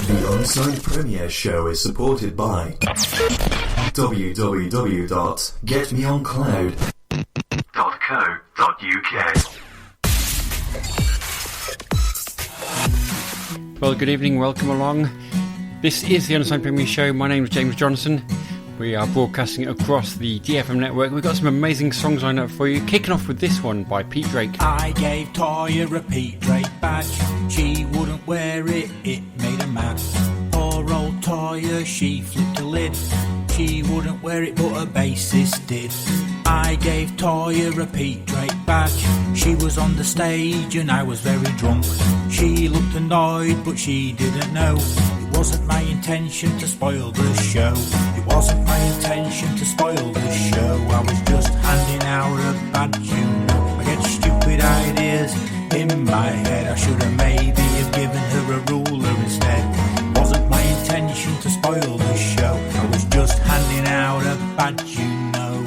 The Unsigned Premiere Show is supported by www.getmeoncloud.co.uk. Well, good evening, welcome along. This is the Unsigned Premiere Show. My name is James Johnson. We are broadcasting across the DFM network. We've got some amazing songs lined up for you. Kicking off with this one by Pete Drake. I gave Toya a Pete Drake badge. She wouldn't wear it, it made her mad. Poor old Toya, she flipped the lid. She wouldn't wear it, but her bassist did. I gave Toya a Pete Drake badge. She was on the stage and I was very drunk. She looked annoyed, but she didn't know. It wasn't my intention to spoil the show. It wasn't my intention to spoil the show. I was just handing out a badge, you know. I get stupid ideas in my head. I should have maybe have given her a ruler instead. It wasn't my intention to spoil the show. I was just handing out a badge, you know.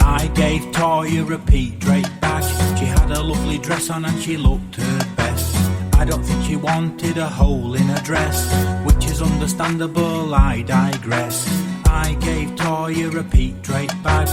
I gave Toya a Pete Drake badge. She had a lovely dress on and she looked her best. I don't think she wanted a hole in her dress, which is understandable, I digress. I gave Toya a Pete Drake badge.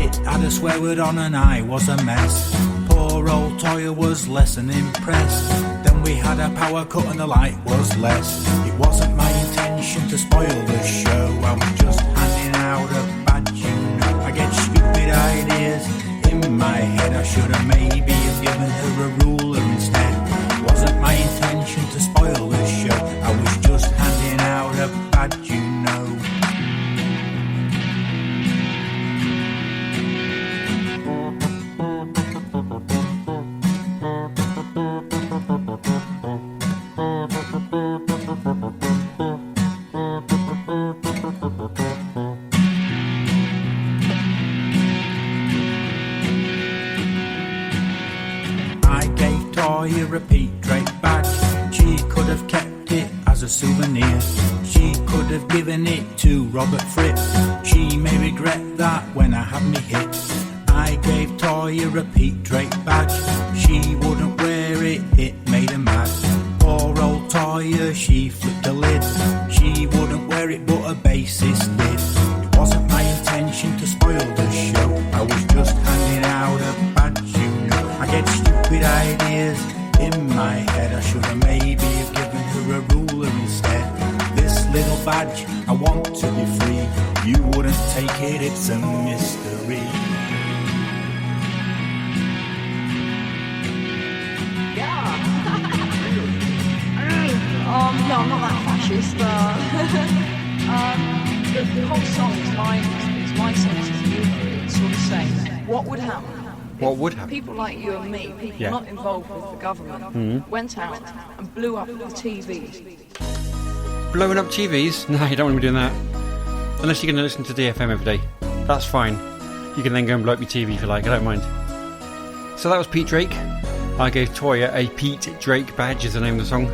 It had a swear word on and I was a mess. Poor old Toya was less than impressed. Then we had a power cut and the light was less. It wasn't my intention to spoil the show. I was just handing out a badge, you know. I get stupid ideas in my head. I should have maybe have given her a ruler instead. It wasn't my intention to spoil the show. I was just handing out a badge, you know. A Pete Drake badge. She could have kept it as a souvenir. She could have given it to Robert Fripp. She may regret that when I have me hit. I gave Toya a Pete Drake badge. She wouldn't wear it, it made her mad. Poor old Toya, she flipped the lid. She wouldn't wear it, but her bassist did. It wasn't my intention to spoil the show. I was just handing out a badge, you know. I get stupid ideas in my head. I should have maybe have given her a ruler instead. This little badge, I want to be free. You wouldn't take it, it's a mystery. Yeah. No, I'm not that fascist. The whole song is my sense of humour. It's sort of saying, what would happen? What would happen? People like you and me, people not involved with the government, went out and blew up the TVs. Blowing up TVs? No, you don't want to be doing that. Unless you're going to listen to DFM every day. That's fine. You can then go and blow up your TV if you like, I don't mind. So that was Pete Drake. I gave Toya a Pete Drake badge is the name of the song.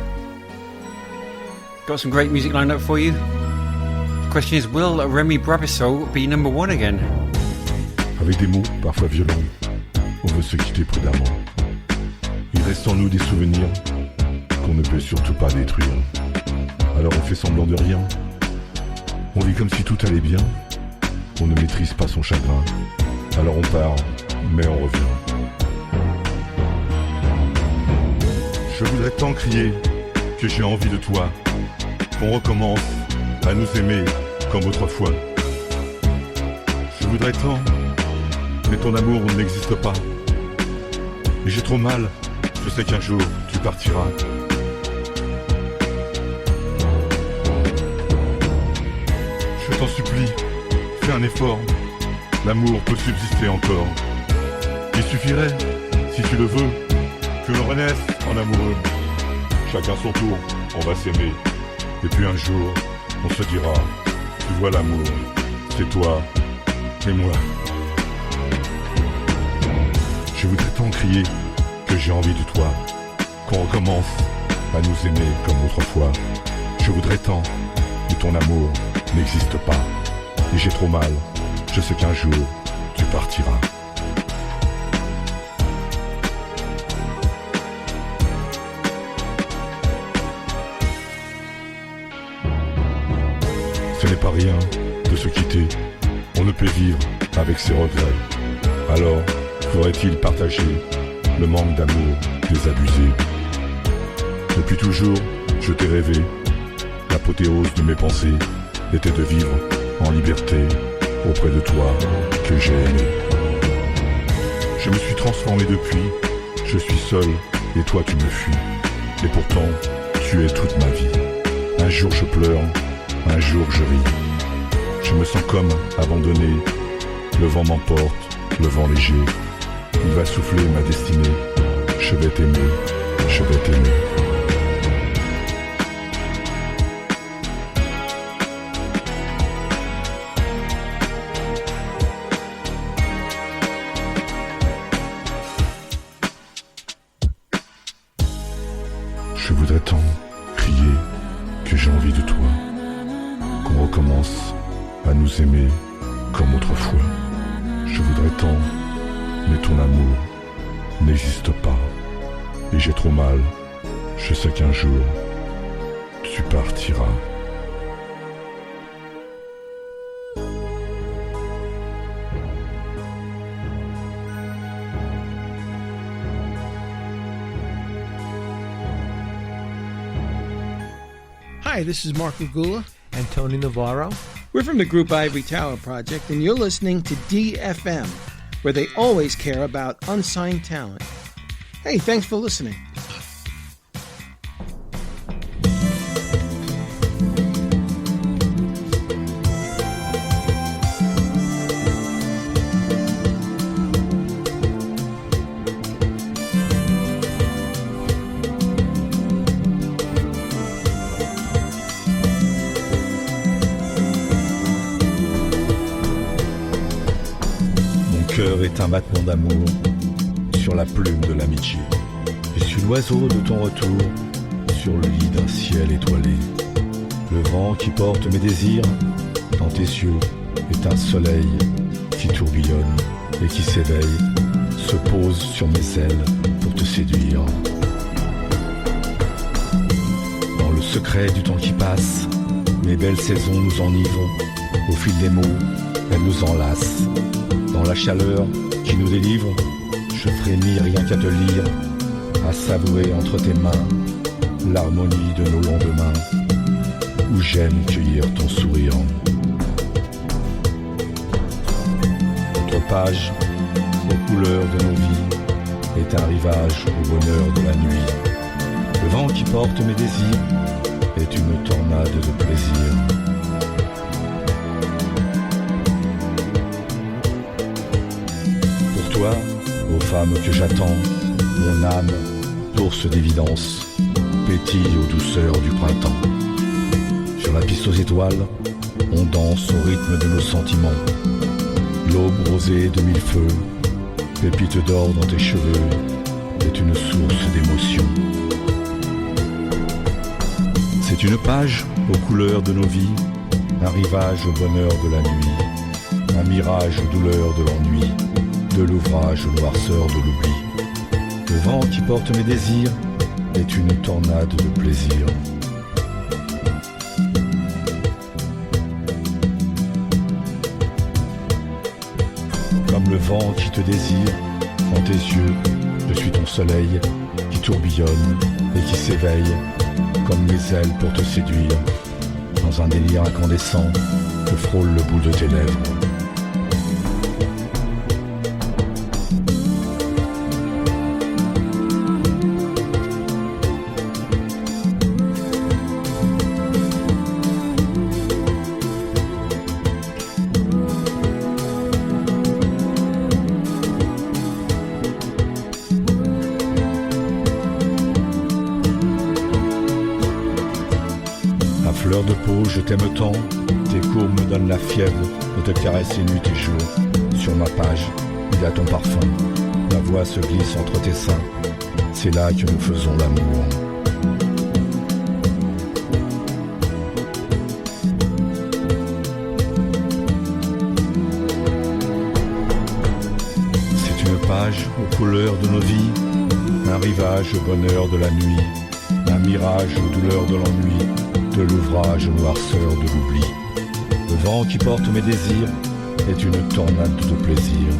Got some great music lined up for you. The question is, will Remy Brabissot be number one again? Avec des mots parfois violents, on veut se quitter prudemment. Il reste en nous des souvenirs qu'on ne peut surtout pas détruire. Alors on fait semblant de rien. On vit comme si tout allait bien. On ne maîtrise pas son chagrin. Alors on part, mais on revient. Je voudrais tant crier que j'ai envie de toi. Qu'on recommence à nous aimer comme autrefois. Je voudrais tant, mais ton amour n'existe pas. Et j'ai trop mal, je sais qu'un jour tu partiras. Je t'en supplie, fais un effort. L'amour peut subsister encore. Il suffirait, si tu le veux, que l'on renaisse en amoureux. Chacun son tour, on va s'aimer. Et puis un jour, on se dira, tu vois l'amour, c'est toi et moi. Je voudrais tant crier que j'ai envie de toi, qu'on recommence à nous aimer comme autrefois. Je voudrais tant, mais ton amour n'existe pas. Et j'ai trop mal, je sais qu'un jour, tu partiras. vivre avec ses regrets. Alors, faudrait-il partager le manque d'amour désabusé? Depuis toujours, je t'ai rêvé. L'apothéose de mes pensées était de vivre en liberté auprès de toi que j'ai aimé. Je me suis transformé depuis, je suis seul et toi tu me fuis. Et pourtant, tu es toute ma vie. Un jour je pleure, un jour je ris. Je me sens comme abandonné. Le vent m'emporte, le vent léger. Il va souffler ma destinée. Je vais t'aimer, je vais t'aimer. Je voudrais tant crier que j'ai envie de toi, qu'on recommence à nous aimer comme autrefois. Je voudrais tant, mais ton amour n'existe pas. Et j'ai trop mal, je sais qu'un jour, tu partiras. Hi, this is Mark Lagula and Tony Navarro. We're from the group Ivory Tower Project, and you're listening to DFM, where they always care about unsigned talent. Hey, thanks for listening. Est un battement d'amour sur la plume de l'amitié. Je suis l'oiseau de ton retour sur le lit d'un ciel étoilé. Le vent qui porte mes désirs dans tes yeux est un soleil qui tourbillonne et qui s'éveille, se pose sur mes ailes pour te séduire. Dans le secret du temps qui passe, mes belles saisons nous enivrent. Au fil des mots, elles nous enlacent. Dans la chaleur qui nous délivre, je frémis rien qu'à te lire, à savourer entre tes mains l'harmonie de nos lendemains, où j'aime cueillir ton sourire. Notre page, aux couleurs de nos vies, est un rivage au bonheur de la nuit. Le vent qui porte mes désirs est une tornade de plaisir. Toi, ô femme que j'attends, mon âme, source d'évidence, pétille aux douceurs du printemps. Sur la piste aux étoiles, on danse au rythme de nos sentiments. L'aube rosée de mille feux, pépite d'or dans tes cheveux, est une source d'émotion. C'est une page aux couleurs de nos vies, un rivage au bonheur de la nuit, un mirage aux douleurs de l'ennui, de l'ouvrage aux noirceurs de l'oubli. Le vent qui porte mes désirs est une tornade de plaisir. Comme le vent qui te désire, en tes yeux, je suis ton soleil qui tourbillonne et qui s'éveille, comme mes ailes pour te séduire. Dans un délire incandescent que frôle le bout de tes lèvres. Fleur de peau, je t'aime tant, tes courbes me donnent la fièvre de te caresser nuit et jour. Sur ma page, il y a ton parfum, ma voix se glisse entre tes seins, c'est là que nous faisons l'amour. C'est une page aux couleurs de nos vies, un rivage au bonheur de la nuit, un mirage aux douleurs de l'ennui, de l'ouvrage aux noirceurs de l'oubli. Le vent qui porte mes désirs est une tornade de plaisir.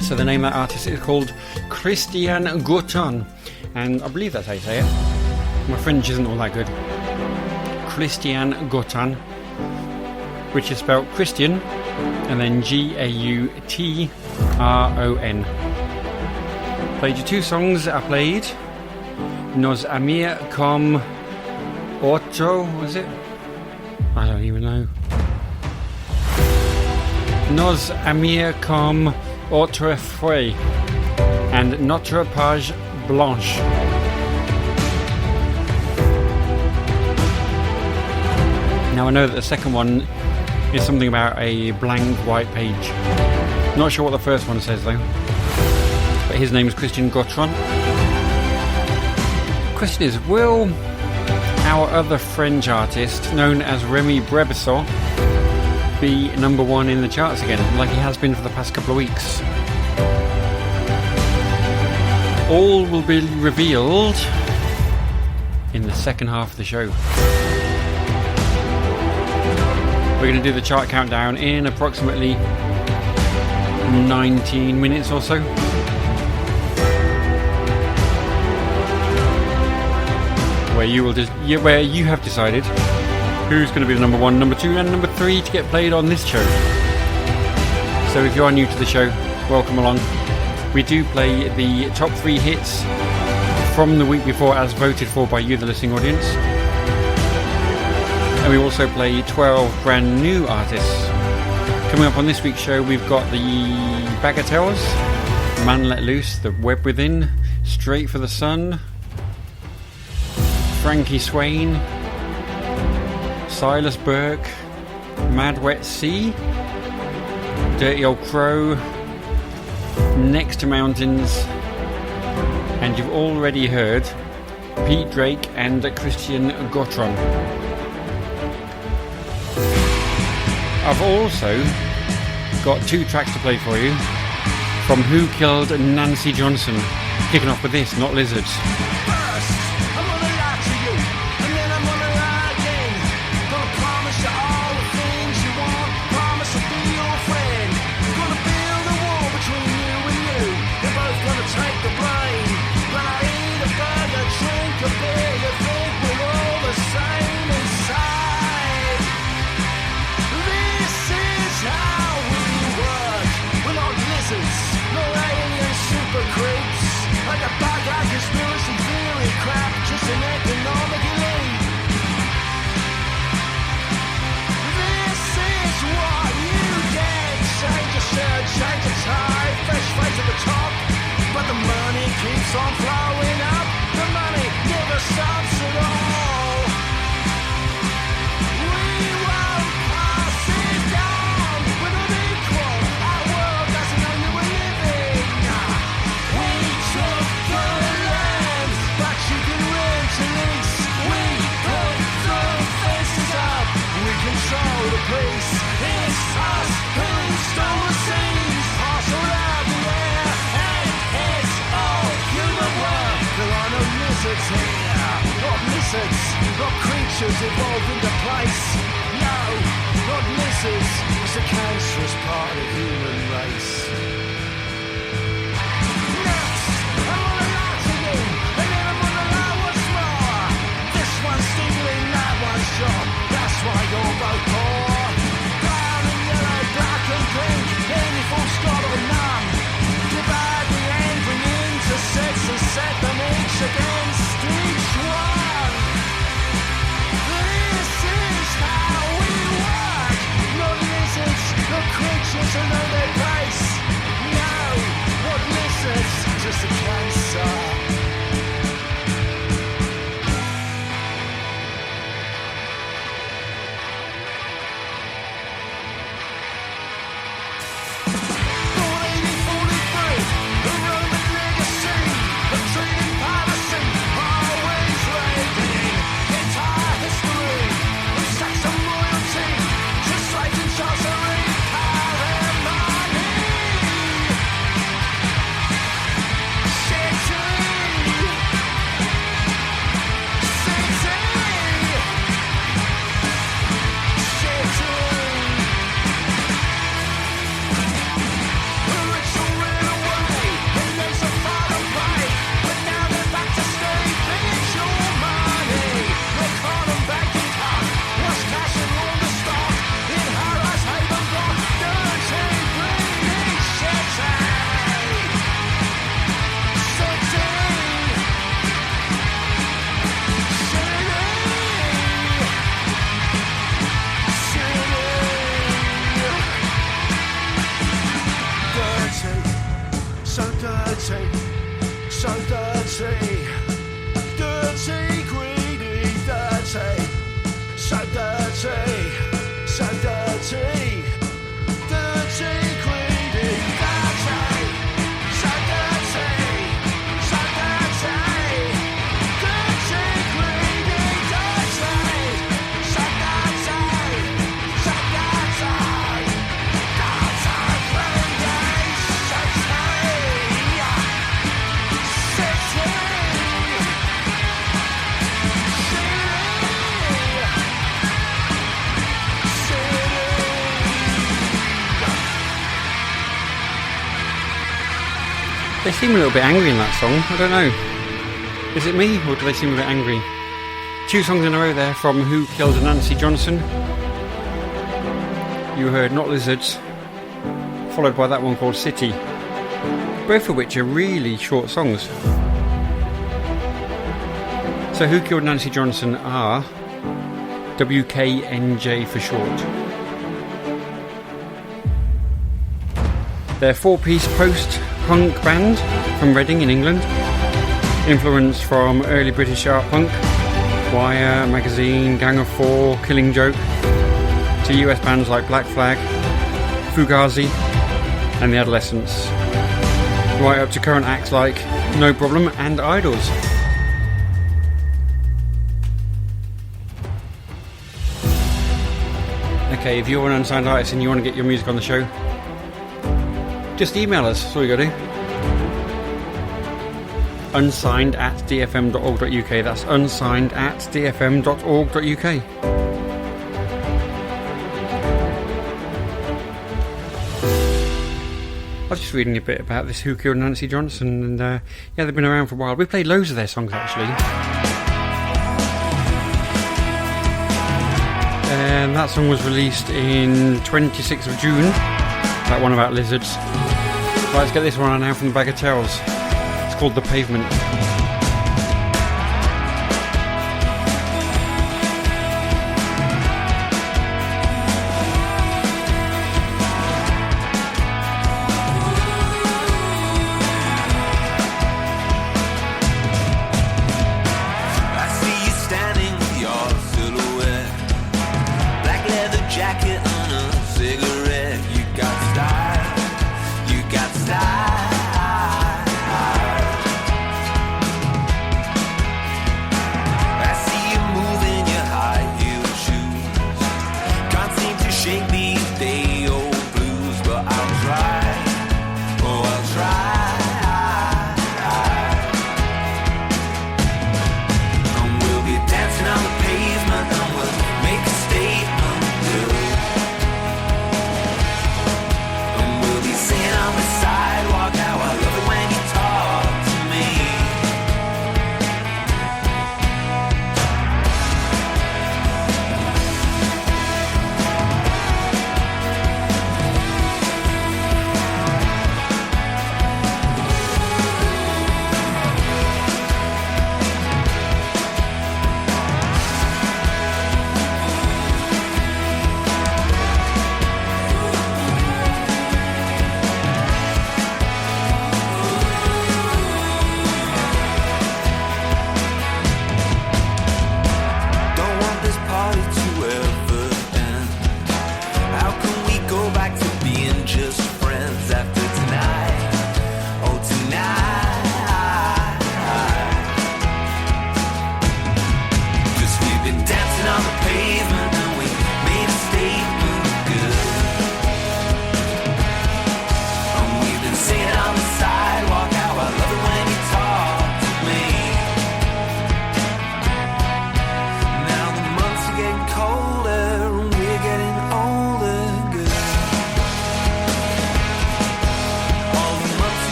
So the name of that artist is called Christian Gautron, and I believe that's how you say it. My French isn't all that good. Christian Gautron, which is spelled Christian and then Gautron. Played you 2 songs that I played. Nos amir comme otro, was it? I don't even know. Nos amir comme autrefois and Notre Page Blanche. Now I know that the second one is something about a blank white page. Not sure what the first one says though. But his name is Christian Gautron. Question is, will our other French artist, known as Remy Brebisson, be number 1 in the charts again, like he has been for the past couple of weeks? All will be revealed in the second half of the show. We're going to do the chart countdown in approximately 19 minutes or so. Where you have decided who's going to be the number 1, number 2 and number 3 to get played on this show. So if you are new to the show, welcome along. We do play the top 3 hits from the week before as voted for by you, the listening audience. And we also play 12 brand new artists. Coming up on this week's show, we've got the Bagatelles, Man Let Loose, The Web Within, Straight for the Sun, Frankie Swain, Silas Burke, Mad Wet Sea, Dirty Old Crow, Next to Mountains, and you've already heard Pete Drake and Christian Gautron. I've also got 2 tracks to play for you from Who Killed Nancy Johnson. Kicking off with this, Not Lizards. Keeps on flowing up, the money never stops at all. We won't pass it down, we're not equal, our world doesn't know you were living. We took the land, but you can rent a lease. We put the faces up, we control the police. It's us who stole the seas, parcel out the air, and it's all human work. There are no lizards here, not lizards, not creatures evolved into place. No, not lizards, it's a cancerous part of the human race. Next, I wanna lie to you, and then I wanna lie once more. This one's stealing, that one's shot, that's why you're both poor. Brown and yellow, black and pink, any full Scott or none. Divide the angry into sets and set them each against each one. This is how we work. Not lizards, not creatures who know their place. They seem a little bit angry in that song. I don't know. Is it me, or do they seem a bit angry? 2 songs in a row there from Who Killed Nancy Johnson. You heard Not Lizards, followed by that one called City. Both of which are really short songs. So Who Killed Nancy Johnson are WKNJ for short. They're a 4-piece post-punk band from Reading in England, influenced from early British art punk, Wire, Magazine, Gang of Four, Killing Joke, to US bands like Black Flag, Fugazi and The Adolescents, right up to current acts like No Problem and Idols. Okay, if you're an unsigned artist and you want to get your music on the show, just email us, that's all you got to do. unsigned@dfm.org.uk, that's unsigned@dfm.org.uk. I was just reading a bit about this Who Killed Nancy Johnson, and yeah, they've been around for a while. We played loads of their songs actually. And that song was released in 26th of June, that one about lizards. Right, let's get this one on now from the Bagatelles. It's called The Pavement.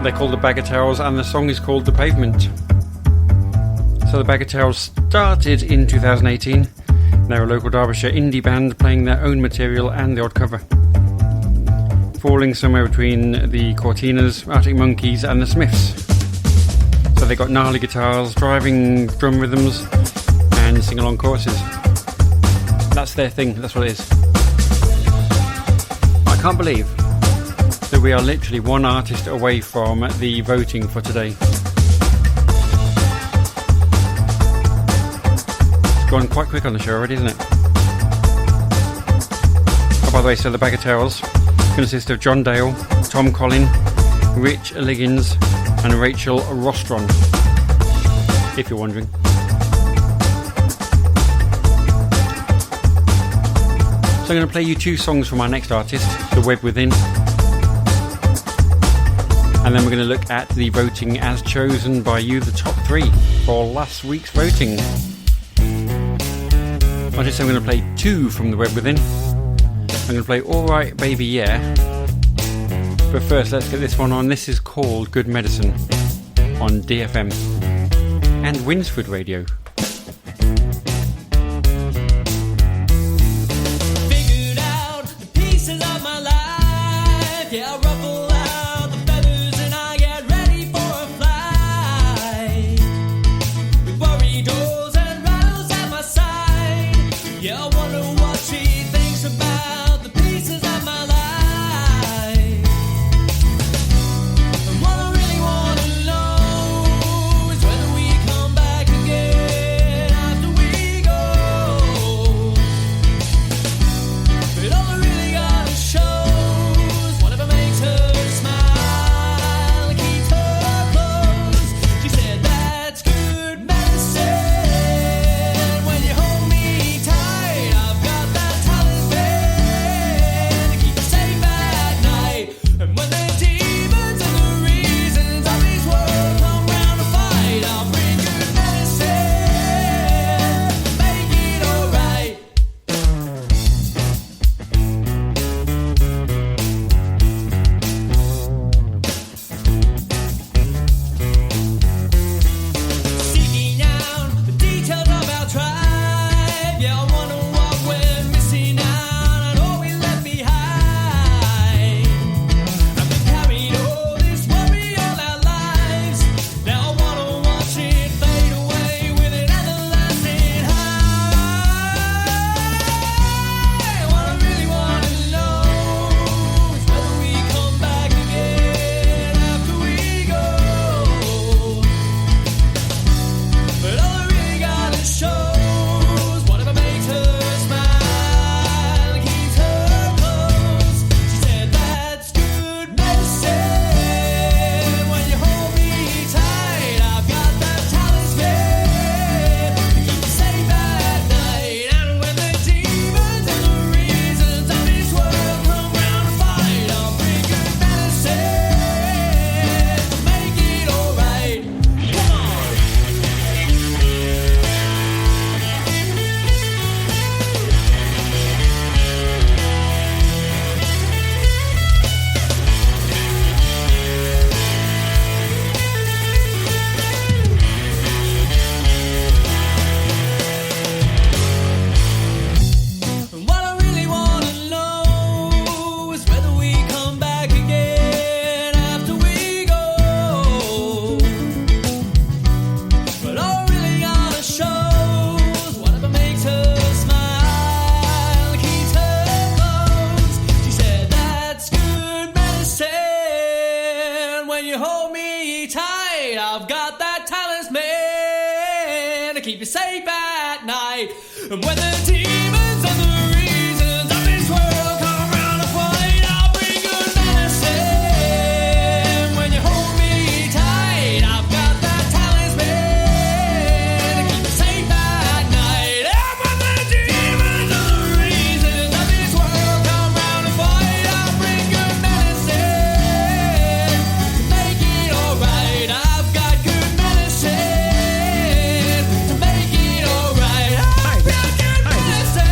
They're called the Bagatelles and the song is called The Pavement. So the Bagatelles started in 2018. They're a local Derbyshire indie band playing their own material and the odd cover, falling somewhere between the Cortinas, Arctic Monkeys and the Smiths. So they got gnarly guitars, driving drum rhythms and sing along choruses. That's their thing, that's what it is. I can't believe that we are literally one artist away from the voting for today. It's gone quite quick on the show already, isn't it? Oh, by the way, so the Bagatelles consist of John Dale, Tom Collin, Rich Liggins and Rachel Rostron, if you're wondering. So I'm going to play you 2 songs from our next artist, The Web Within. And then we're going to look at the voting as chosen by you, the top 3 for last week's voting. I just said I'm going to play 2 from The Web Within. I'm going to play Alright Baby Yeah. But first, let's get this one on. This is called Good Medicine on DFM and Winsford Radio. Figured out the pieces of my life. Yeah, I ruffle out the feathers and I get ready for a flight. With worry doors and rattles at my side. Yeah, I wonder what she thinks about the pieces of my life. And what I really want to know is whether we come back again after we go. But all I really gotta show is whatever makes her smile and keeps her close. She said that's good medicine. When you hold me tight, I've got that talisman to keep you safe at night. And when the demons and the reasons of this world come round to fight, I'll bring good medicine, make it alright. Seeking out the details of our tribe. Yeah, I wonder what we're missing out and all we left behind. And we carried all this worry all our lives. Now I wanna watch it fade away with an everlasting high. What I really wanna know is whether we come back again after we go. But all I really gotta show is whatever makes her smile and keeps her close. She said that's good medicine. When you hold me tight, I've got that talisman to keep you safe at night. And when the demons and the reasons of this world come round to fight, I'll bring good medicine to make it alright. Come on. And what I really wanna know is whether we come back again after we go. But all I really gotta show is whatever makes her smile and keeps her close. She said that's good medicine. When you hold me tight, I've got that talisman to keep you safe at night. And when the demons and the reasons of this world come round to fight, I'll bring good medicine. When you hold me tight, I've got that talisman to keep you safe at night. And when the demons and the reasons of this world come round to fight, I'll bring good medicine to make it alright. I've got good medicine to make it alright. I've got good medicine.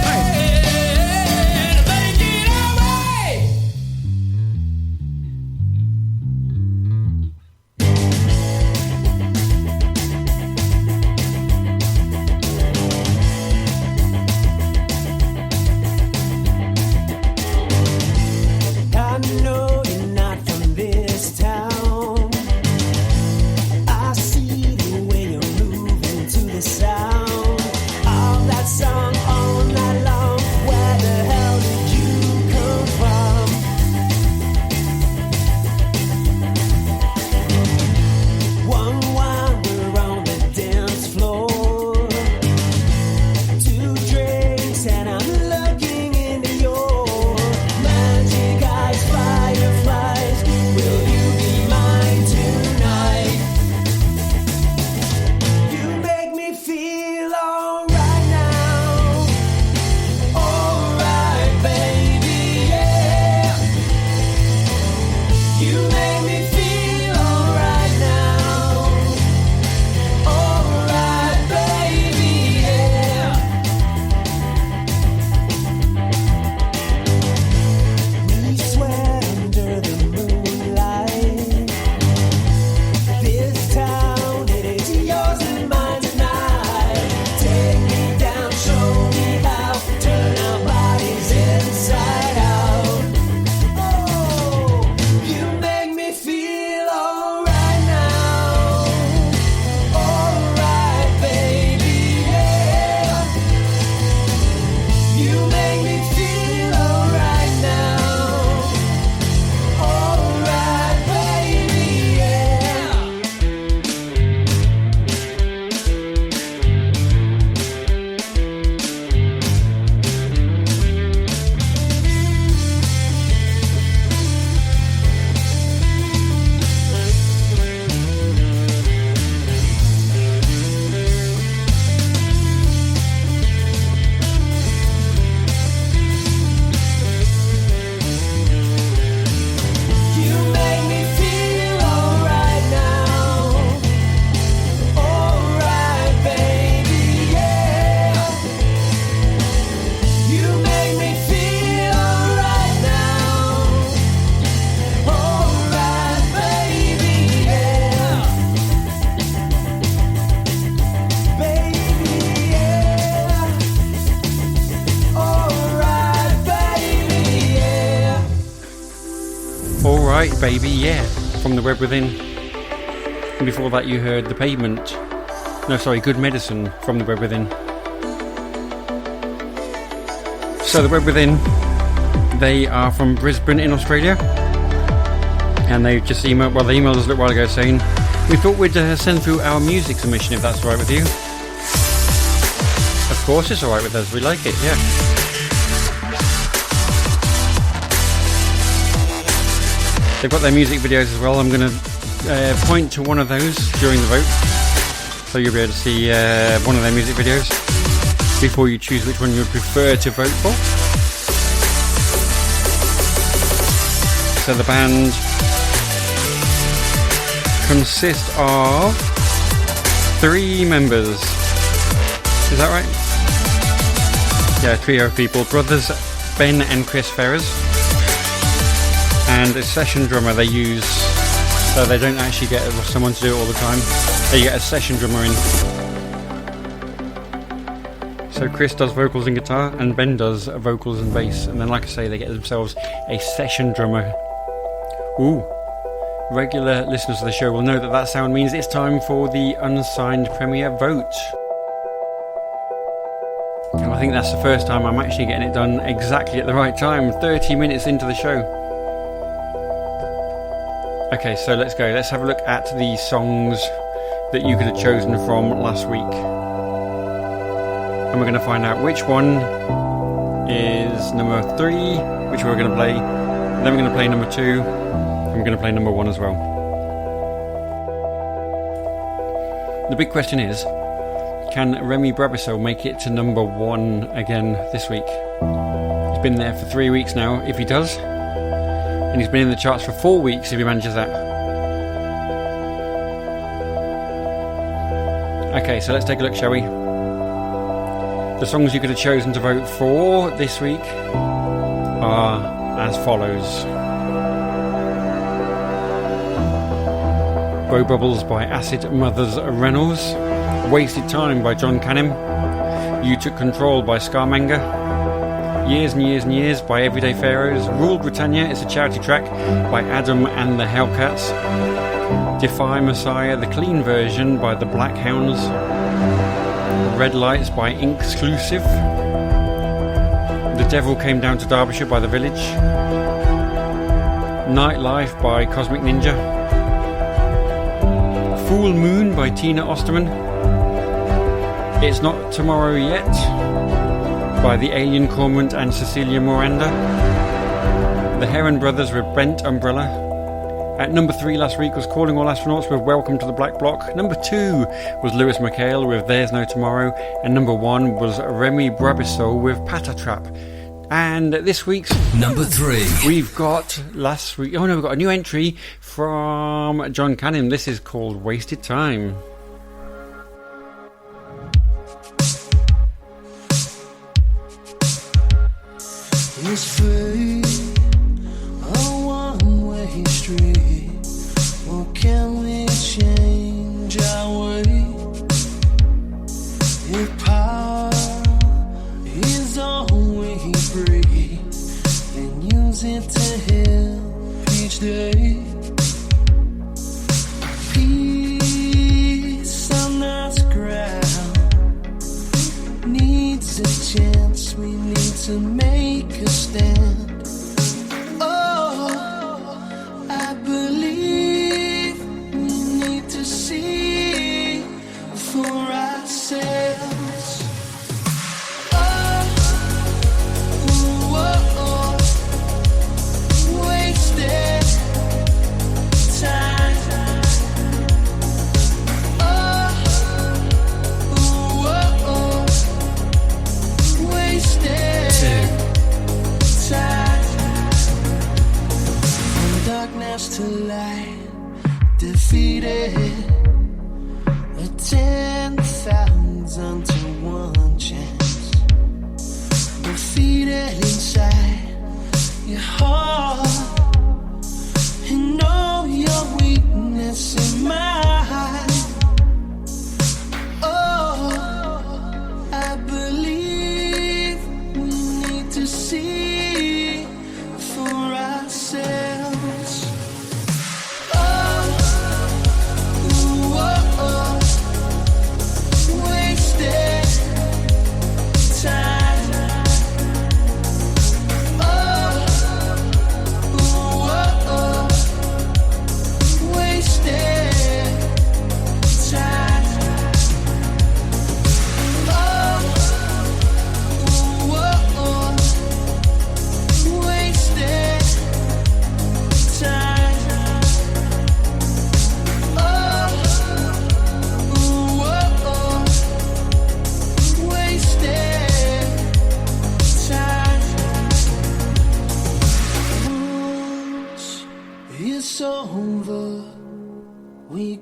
right, baby, yeah, from The Web Within. And before that you heard The Pavement. No, sorry, Good Medicine from The Web Within. So The Web Within, they are from Brisbane in Australia. And they just emailed, well, they emailed us a little while ago saying, we thought we'd send through our music submission if that's all right with you. Of course it's all right with us, we like it, yeah. They've got their music videos as well. I'm going to point to one of those during the vote, so you'll be able to see one of their music videos before you choose which one you would prefer to vote for. So the band consists of 3 members. Is that right? Yeah, trio of people. Brothers Ben and Chris Ferrers. And a session drummer they use, so they don't actually get someone to do it all the time. They get a session drummer in. So Chris does vocals and guitar, and Ben does vocals and bass. And then, like I say, they get themselves a session drummer. Ooh. Regular listeners to the show will know that that sound means it's time for the Unsigned Premiere vote. And I think that's the first time I'm actually getting it done exactly at the right time, 30 minutes into the show. Okay, so let's go. Let's have a look at the songs that you could have chosen from last week. And we're going to find out which one is number 3, which we're going to play. And then we're going to play number 2, and we're going to play number 1 as well. The big question is, can Remy Brabazon make it to number 1 again this week? He's been there for 3 weeks now, if he does. And he's been in the charts for 4 weeks if he manages that. Okay, so let's take a look, shall we? The songs you could have chosen to vote for this week are as follows. Blow Bubbles by Acid Mothers Reynolds. Wasted Time by John Canham. You Took Control by Scarmanga. Years and Years and Years by Everyday Pharaohs. Rule Britannia is a charity track by Adam and the Hellcats. Defy Messiah, the clean version by the Black Hounds. Red Lights by Inkclusive. The Devil Came Down to Derbyshire by The Village. Nightlife by Cosmic Ninja. Full Moon by Tina Osterman. It's Not Tomorrow Yet by the Alien Cormorant and Cecilia Miranda. The Heron Brothers with Bent Umbrella. At number 3 last week was Calling All Astronauts with Welcome to the Black Block. Number 2 was Lewis McHale with There's No Tomorrow. And number 1 was Remy Brabazon with Patatrap. And this week's number 3, we've got we've got a new entry from John Canham. This is called Wasted Time. This fate, a one-way street. What can we change our way? If power is all we bring, then use it to help each day. Peace on this ground needs a chance. We need to make a stand. Oh, I believe we need to see for ourselves. Wasted time. Wasted time. From darkness to light, defeated. A 10,000 to 1 chance. Defeated inside your heart, and know your weakness in mine. Oh, I believe we need to see for ourselves.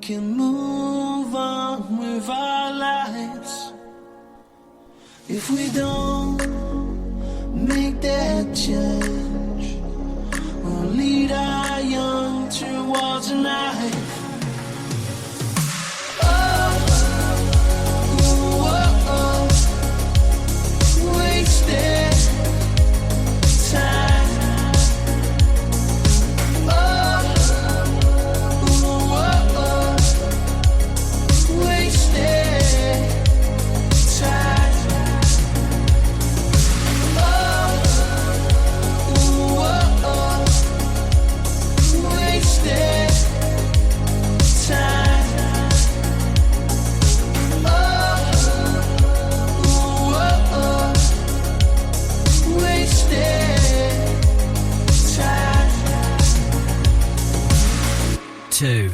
can move on with our lives. If we don't make that change, we'll lead our young towards a knife. Wasted time. Wasted time. Wasted time. Two.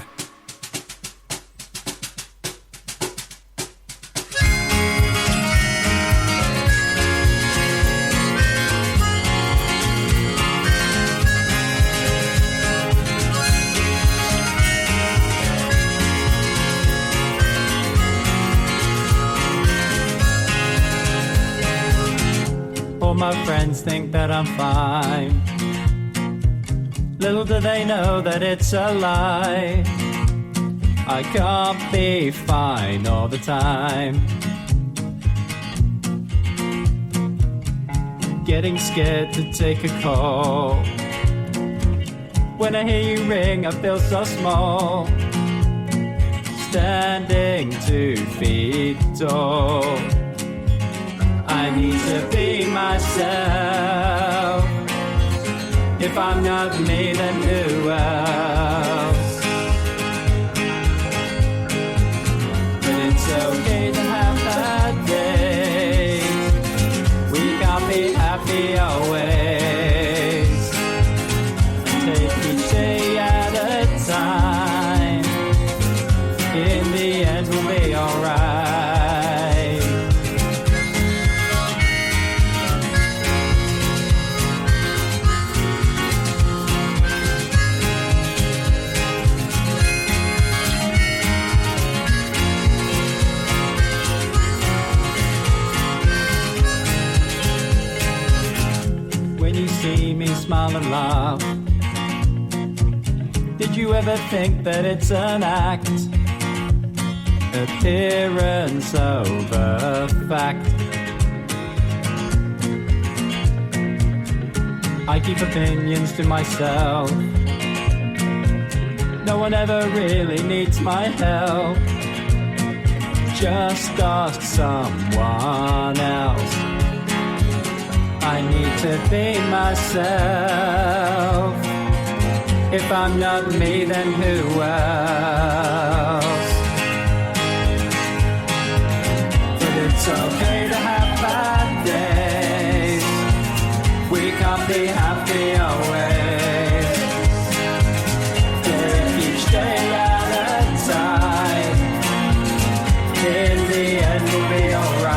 All my friends think that I'm fine. Little do they know that it's a lie. I can't be fine all the time. Getting scared to take a call. When I hear you ring, I feel so small. Standing 2 feet tall. I need to be myself. If I'm not me, then who else? But it's okay to have bad days. We can't be happy always. Take each day at a time. In the end, we'll be alright. See me smile and laugh. Did you ever think that it's an act? Appearance over fact. I keep opinions to myself. No one ever really needs my help. Just ask someone else. I need to be myself. If I'm not me, then who else? But it's okay to have bad days. We can't be happy always. Take each day at a time. In the end, we'll be alright.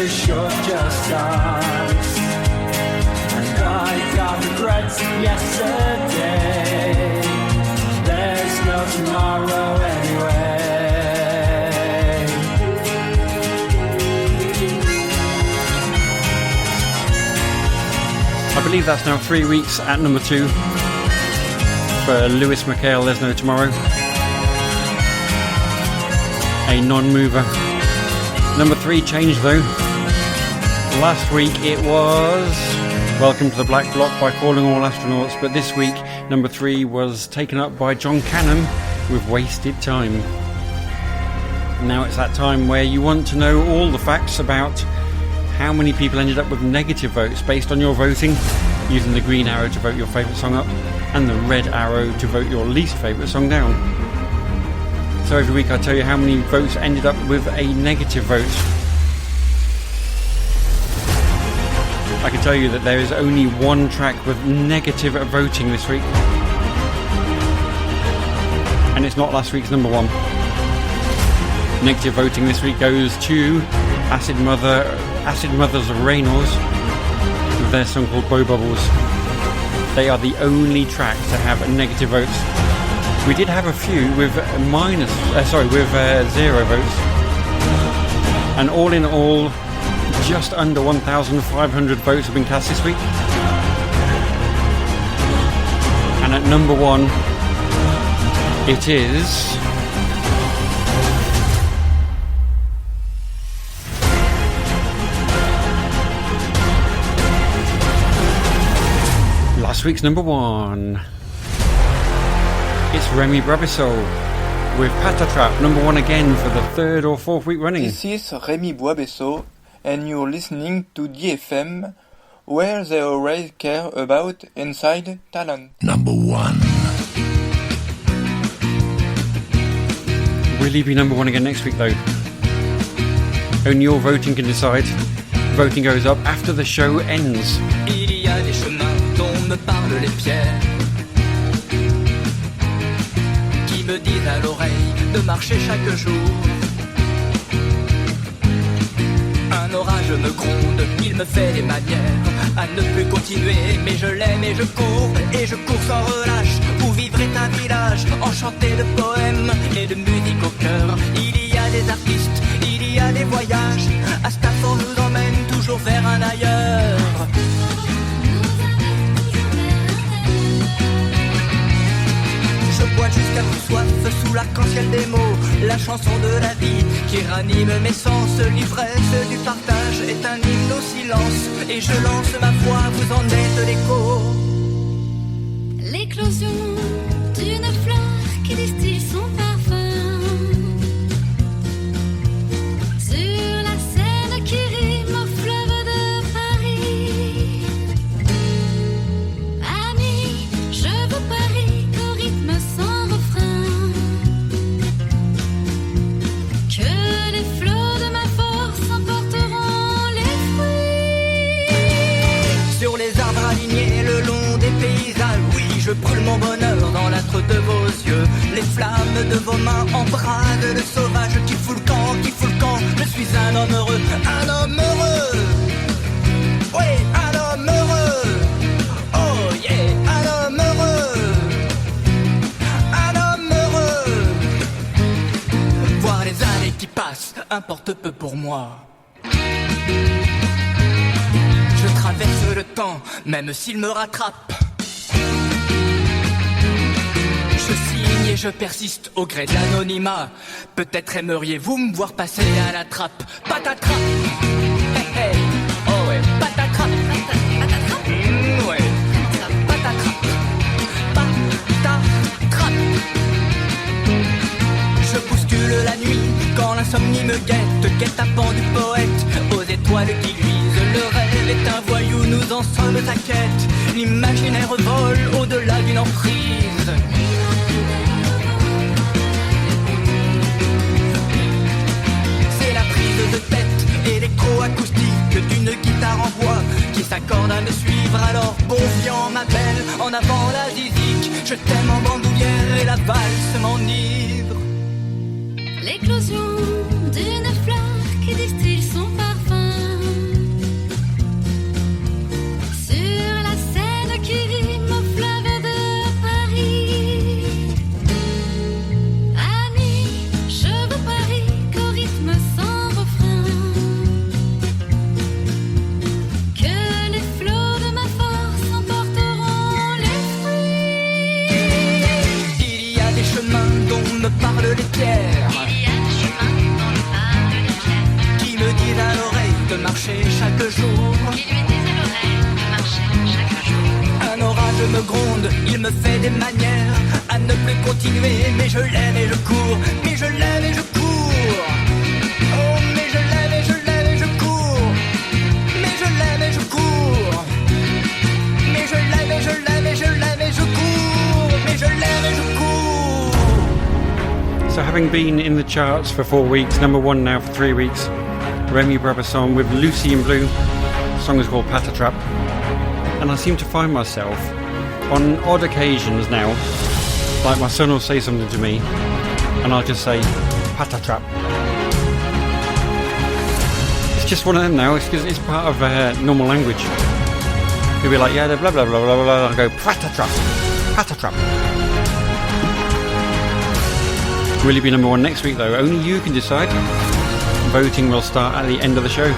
Short just dance. And I got regrets yesterday. There's no tomorrow anyway. I believe that's now 3 weeks at number 2 for Lewis McHale, There's No Tomorrow. A non-mover. Number 3 changed though. Last week it was Welcome to the Black Block by Calling All Astronauts, but this week number 3 was taken up by John Cannon with Wasted Time. Now it's that time where you want to know all the facts about how many people ended up with negative votes based on your voting, using the green arrow to vote your favourite song up and the red arrow to vote your least favourite song down. So every week I tell you how many votes ended up with a negative vote. I can tell you that there is only one track with negative voting this week. And it's not last week's number 1. Negative voting this week goes to Acid Mother's Reynolds with their song called Blow Bubbles. They are the only track to have negative votes. We did have a few with zero votes, and all in all, just under 1,500 votes have been cast this week. And at number one, it is last week's number one. It's Remy Brabissol with Patatrap, number one again for the third or fourth week running. This is Remy Brabissol, and you're listening to DFM, where they always care about Unsigned talent. Number one. Will he be number one again next week though? Only your voting can decide. Voting goes up after the show ends. Il y a des chemins dont me parlent les pierres, qui me disent à l'oreille de marcher chaque jour. Un orage me gronde, il me fait des manières à ne plus continuer, mais je l'aime et je cours sans relâche pour vivre est un village enchanté de poèmes et de musique au cœur. Il y a des artistes, il y a des voyages, Astafort nous emmène toujours vers un ailleurs. Je bois jusqu'à plus soif sous l'arc-en-ciel des mots, la chanson de la vie qui ranime mes sens. L'ivresse du partage est un hymne au silence, et je lance ma voix, vous en êtes l'écho. L'éclosion d'une fleur qui distille son parfum sur la Seine qui rime au fleuve de Paris. Amis, je vous parie qu'au rythme sans refrain, que les flots de ma force emporteront les fruits. Sur les arbres alignés le long des paysages, oui, je brûle mon bonheur dans l'âtre de vos yeux. Les flammes de vos mains embrasent le sauvage qui fout le camp, qui fout le camp. Je suis un homme heureux, un homme heureux. Oui, un homme heureux. Oh yeah, un homme heureux. Un homme heureux. Voir les années qui passent importe peu pour moi. Je traverse le temps, même s'il me rattrape. Je signe et je persiste au gré de l'anonymat. Peut-être aimeriez-vous me voir passer à la trappe. Patatrap. Hey hey. Oh ouais, patatrap. Patatrap. Ouais. Patatrap. Patatrap. Je bouscule la nuit quand l'insomnie me guette. Guet-apens du poète aux étoiles qui luisent. Le rêve est un voyou, nous en sommes à quête. L'imaginaire vole au-delà d'une emprise. C'est la prise de tête et l'écho acoustique d'une guitare en bois qui s'accorde à me suivre. Alors bon vient ma belle, en avant la zizik. Je t'aime en bandoulière et la valse m'enivre. L'éclosion d'une fleur qui distille son parfum sur la Seine qui rime au fleuve de Paris. Amis, je vous parie qu'au rythme sans refrain, que les flots de ma force emporteront les fruits. Il y a des chemins dont me parlent les pierres, qui me disent à l'oreille de marcher chaque jour. Un orage me gronde, il me fait des manières à ne plus continuer, mais je l'aime et je cours, mais je l'aime et je cours. Oh, mais je l'aime et je l'aime et je cours, mais je l'aime et je cours, mais je l'aime et je l'aime et je l'aime et je cours, mais je l'aime et je cours. So having been in the charts for 4 weeks, number one now for 3 weeks, Remy Brabissol with Lucy in Blue. The song is called Patatrap. And I seem to find myself on odd occasions now, like my son will say something to me and I'll just say Patatrap. It's just one of them now, it's part of normal language. He'll be like, yeah, blah blah blah blah blah, and I go, patatrap, patatrap. Will he be number one next week though? Only you can decide. Voting will start at the end of the show.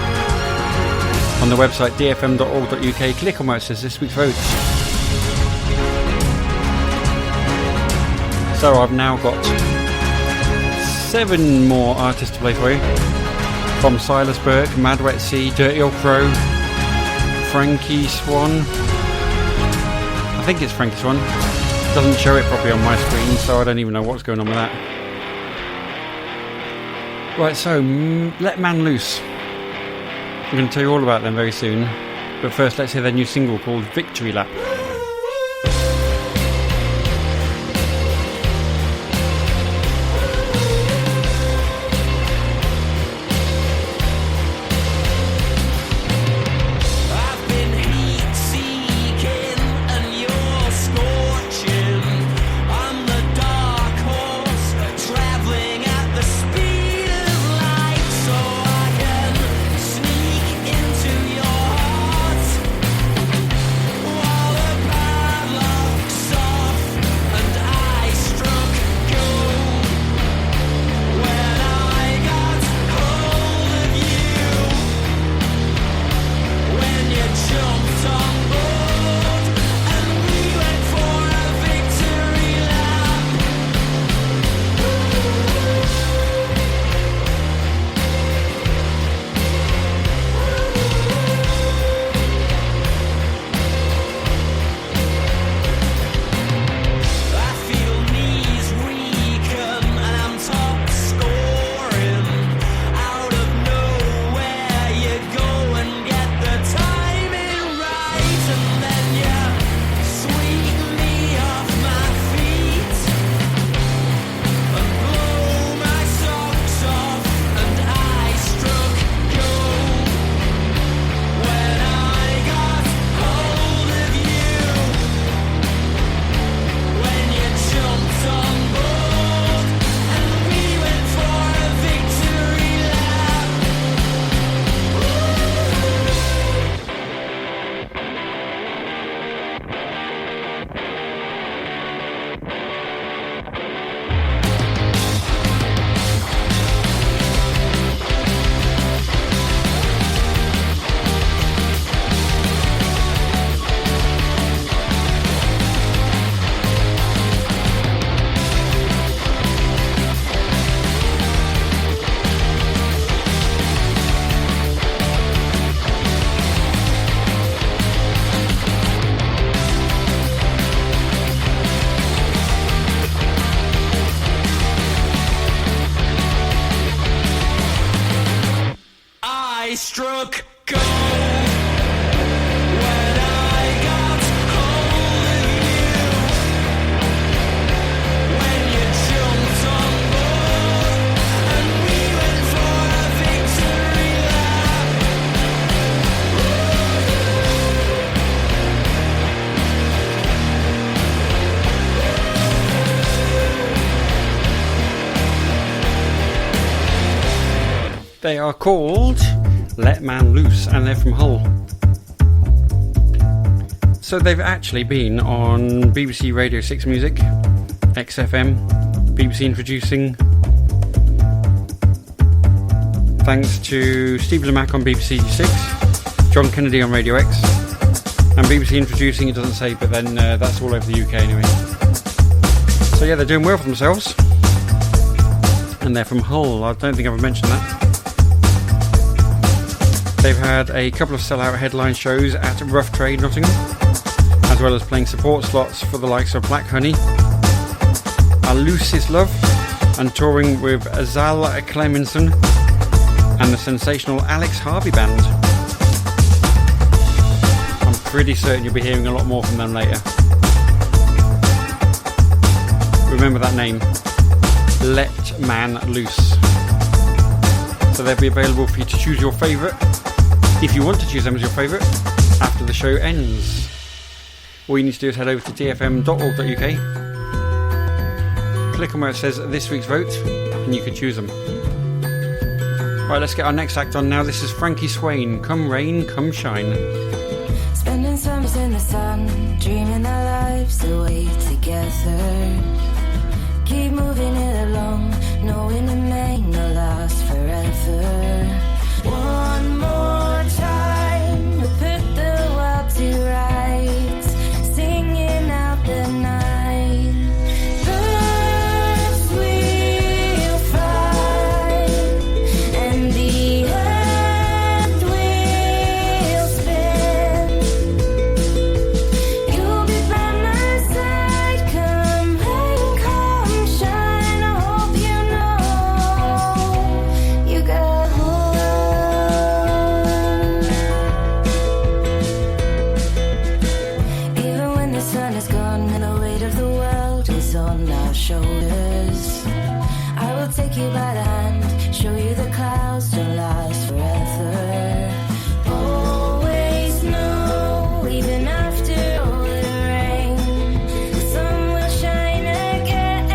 On the website dfm.org.uk, click on where it says this week's vote. So I've now got 7 more artists to play for you. From Silas Burke, Mad Wet Sea, Dirty Old Crow, Frankie Swain. I think it's Frankie Swain. It doesn't show it properly on my screen, so I don't even know what's going on with that. Right, so Let Man Loose. I'm going to tell you all about them very soon. But first, let's hear their new single called Victory Lap. struck gold when I got hold of you, when you jumped on board and we went for a victory lap. They are called Let Man Loose, and they're from Hull. So they've actually been on BBC Radio 6 Music, XFM, BBC Introducing, thanks to Steve Lamack on BBC 6, John Kennedy on Radio X, and BBC Introducing, it doesn't say, but then that's all over the UK anyway. So yeah, they're doing well for themselves, and they're from Hull. I don't think I've mentioned that. They've had a couple of sell-out headline shows at Rough Trade, Nottingham, as well as playing support slots for the likes of Black Honey, A Loose Is Love, and touring with Azal Clemenson and the sensational Alex Harvey Band. I'm pretty certain you'll be hearing a lot more from them later. Remember that name, Let Man Loose. So they'll be available for you to choose your favourite, if you want to choose them as your favourite, after the show ends. All you need to do is head over to dfm.org.uk, click on where it says this week's vote, and you can choose them. Right, let's get our next act on now. This is Frankie Swain, Come Rain, Come Shine. Spending some Stars in the sun, dreaming their lives away together. Keep moving it along, knowing it may not last forever. One more time, we put the world to rights, singing out the night. Birds will fly, and the earth will spin. You'll be by my side, come rain, come shine. I hope you know you got home. Even when the sun is gone and the weight of the world is on our shoulders, I will take you by the hand, show you the clouds don't last forever. Always know, even after all the rain, the sun will shine again.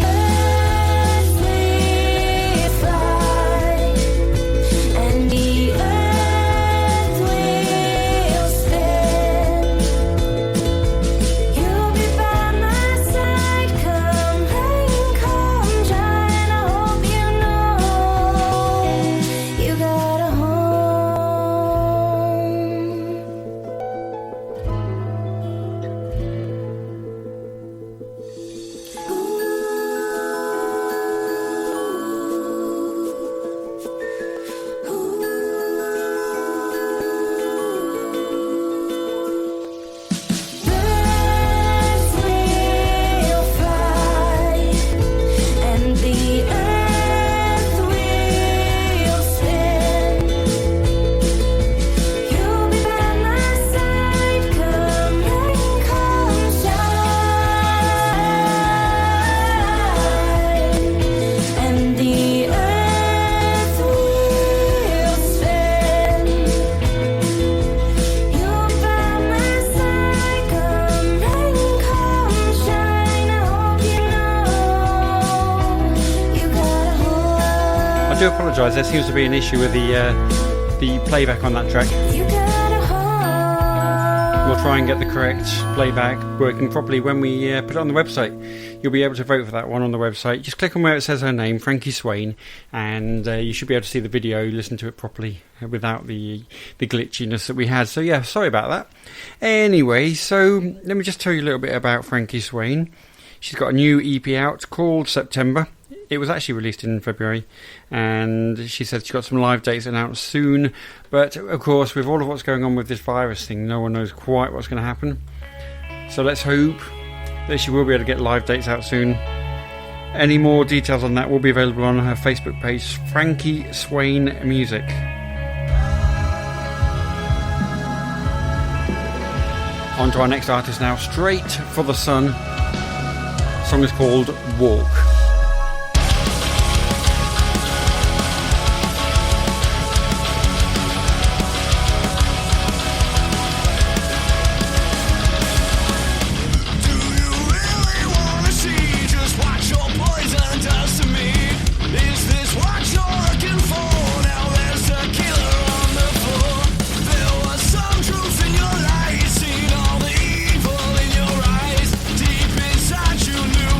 Birds will fly, and the earth will spin. You'll be by my side, come rain, come shine. I hope you know you got a home. Birds will fly, and the earth will spin. You'll be by my side, come rain, come shine, and the earth will spin. You'll be by my side, come rain, come shine. I hope you know you got a home. I do apologise, there seems to be an issue with the playback on that track. You got a home. We'll try and get the correct playback working properly when we put it on the website. You'll be able to vote for that one on the website. Just click on where it says her name, Frankie Swain, and you should be able to see the video, listen to it properly without the glitchiness that we had. So yeah, sorry about that. Anyway, so let me just tell you a little bit about Frankie Swain. She's got a new EP out called Sepyember. It was actually released in February, and she said she's got some live dates announced soon. But of course, with all of what's going on with this virus thing, no one knows quite what's going to happen. So let's hope that she will be able to get live dates out soon. Any more details on that will be available on her Facebook page, Frankie Swain Music. On to our next artist now, straight for the sun. The song is called Walk. Deep inside you knew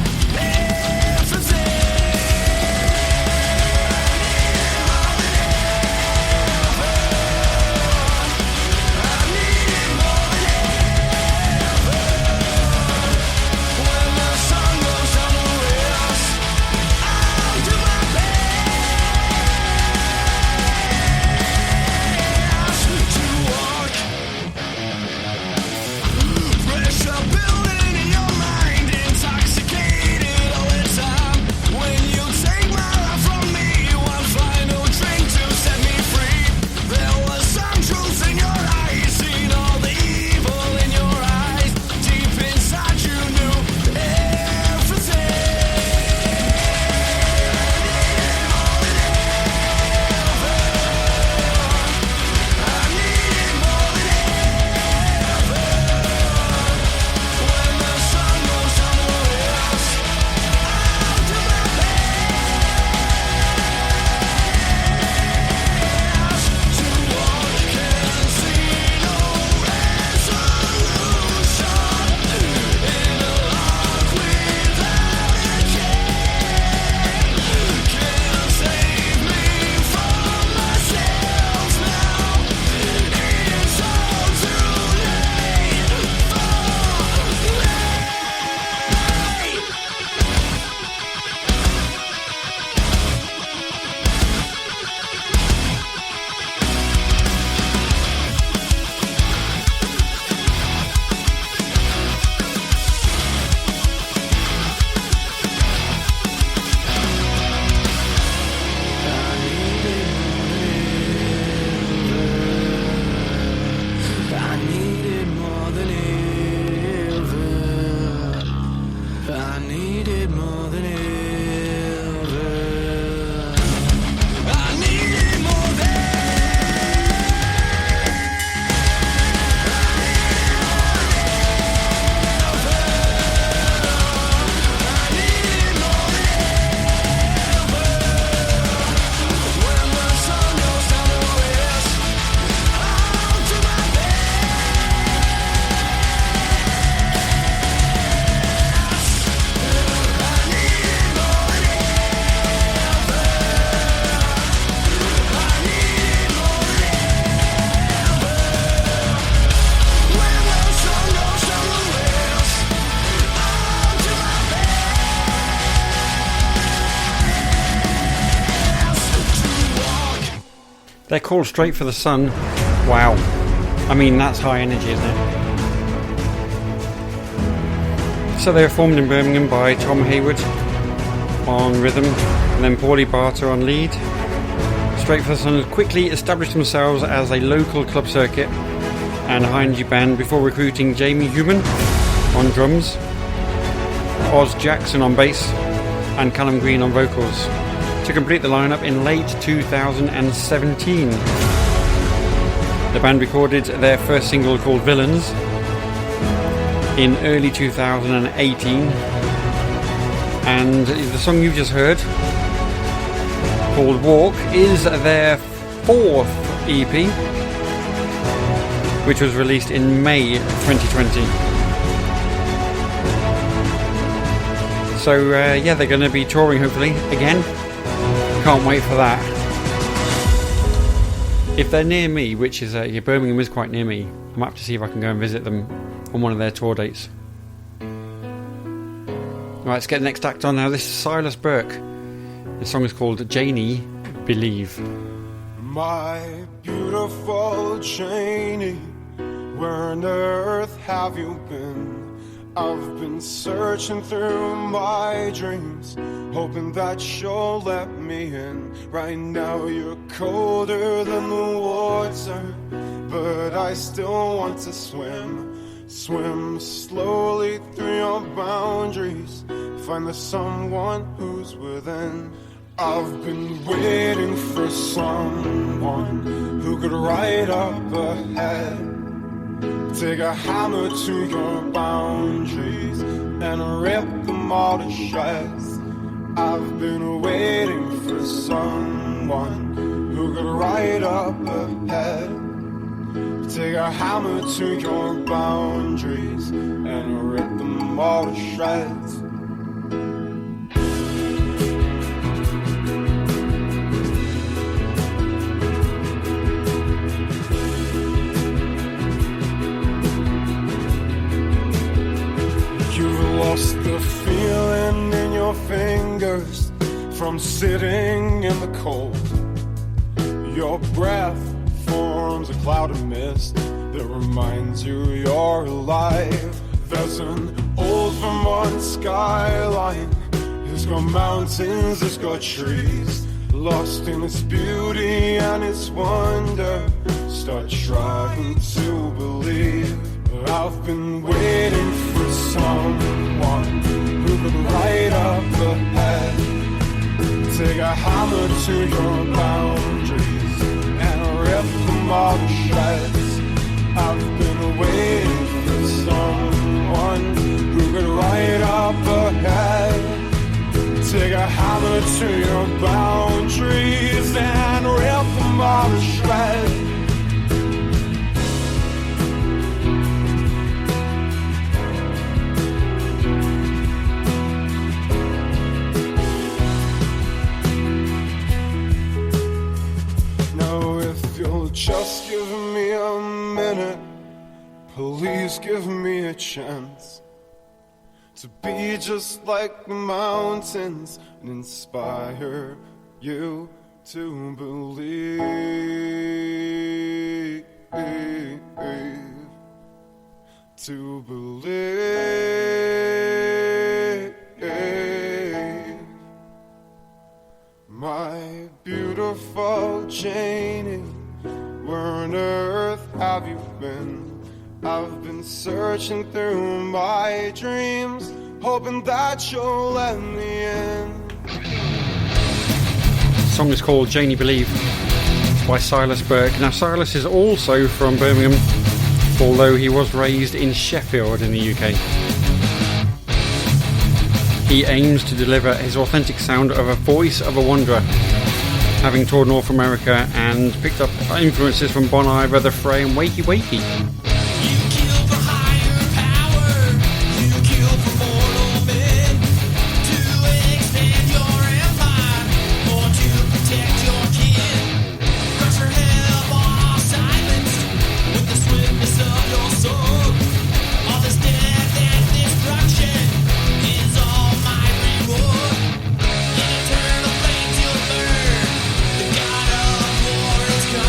They're called Straight for the Sun. Wow. I mean, that's high energy, isn't it? So they were formed in Birmingham by Tom Hayward on rhythm, and then Paulie Barter on lead. Straight for the Sun quickly established themselves as a local club circuit and high energy band before recruiting Jamie Human on drums, Oz Jackson on bass, and Callum Green on vocals to complete the lineup in late 2017. The band recorded their first single called Villains in early 2018, and the song you've just heard called Walk is their fourth EP, which was released in May 2020. So yeah, they're going to be touring hopefully again. Can't wait for that. If they're near me, which is Birmingham is quite near me, I might have to see if I can go and visit them on one of their tour dates. Right, let's get the next act on now. This is Silas Burke. The song is called Janie Believe. My beautiful Janie, where on earth have you been? I've been searching through my dreams, hoping that you'll let me in. Right now you're colder than the water, but I still want to swim. Swim slowly through your boundaries, find the someone who's within. I've been waiting for someone who could ride up ahead, take a hammer to your boundaries and rip them all to shreds. I've been waiting for someone who could ride up ahead, take a hammer to your boundaries and rip them all to shreds. Lost the feeling in your fingers from sitting in the cold. Your breath forms a cloud of mist that reminds you you're alive. There's an old Vermont skyline, it's got mountains, it's got trees, lost in its beauty and its wonder. Start trying to believe. I've been waiting for someone who could ride up ahead, take a hammer to your boundaries and rip them all to shreds. I've been waiting for someone who could ride up ahead, take a hammer to your boundaries and rip them all to shreds. Just give me a minute, please give me a chance to be just like the mountains and inspire you to believe, to believe. My beautiful Janie, where on earth have you been? I've been searching through my dreams, hoping that you'll let me in. The song is called Janie Believe. It's by Silas Burke. Now Silas is also from Birmingham, although he was raised in Sheffield in the UK. He aims to deliver his authentic sound of a voice of a wanderer, having toured North America and picked up influences from Bon Iver, The Fray and Wakey Wakey. It's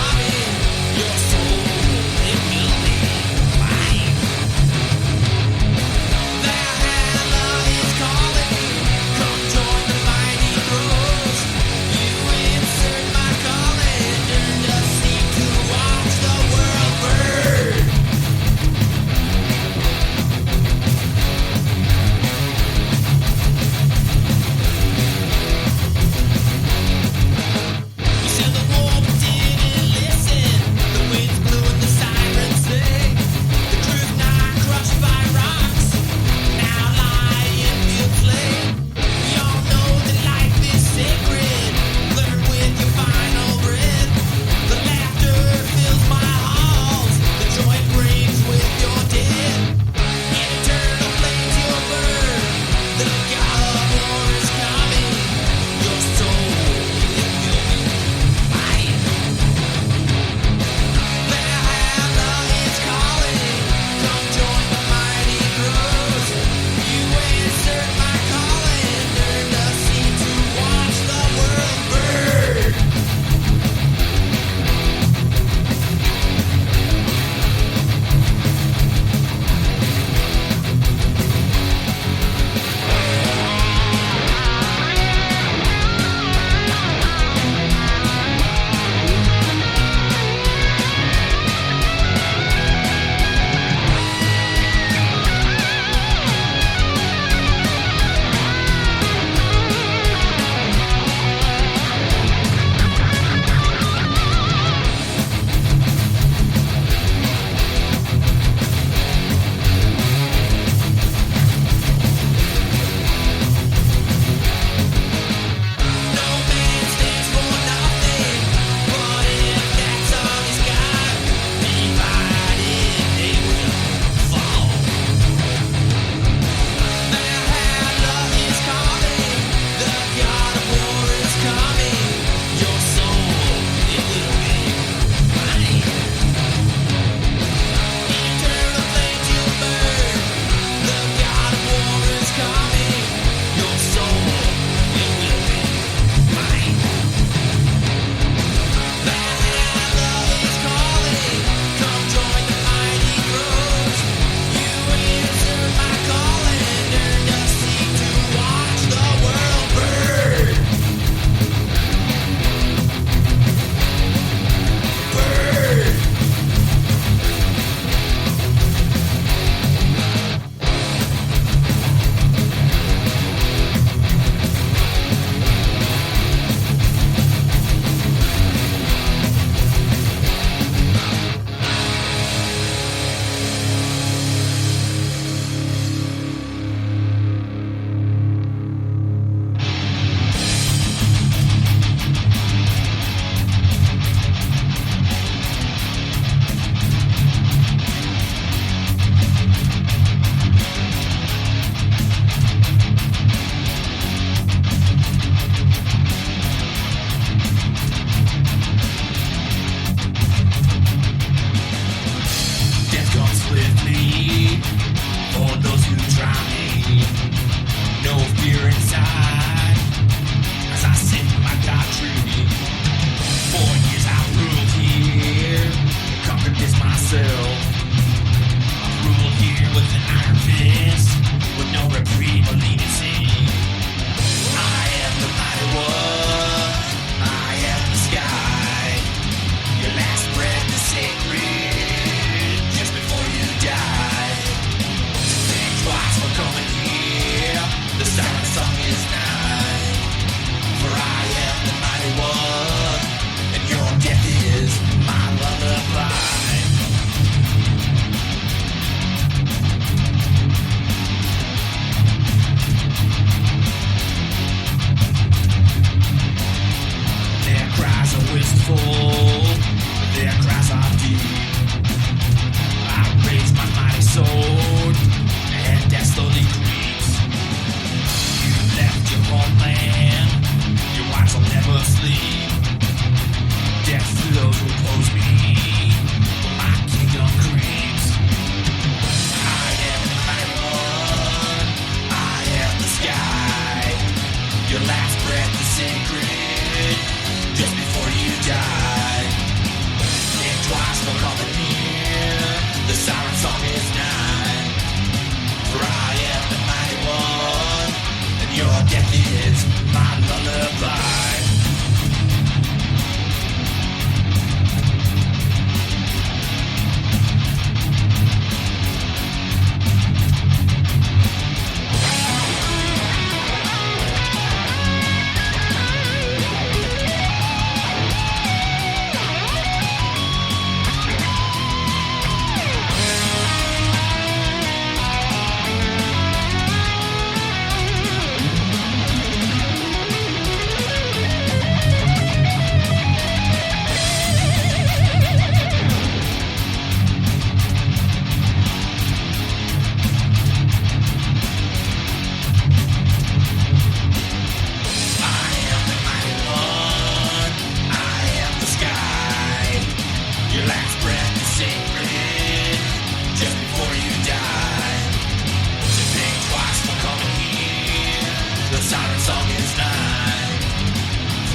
this night.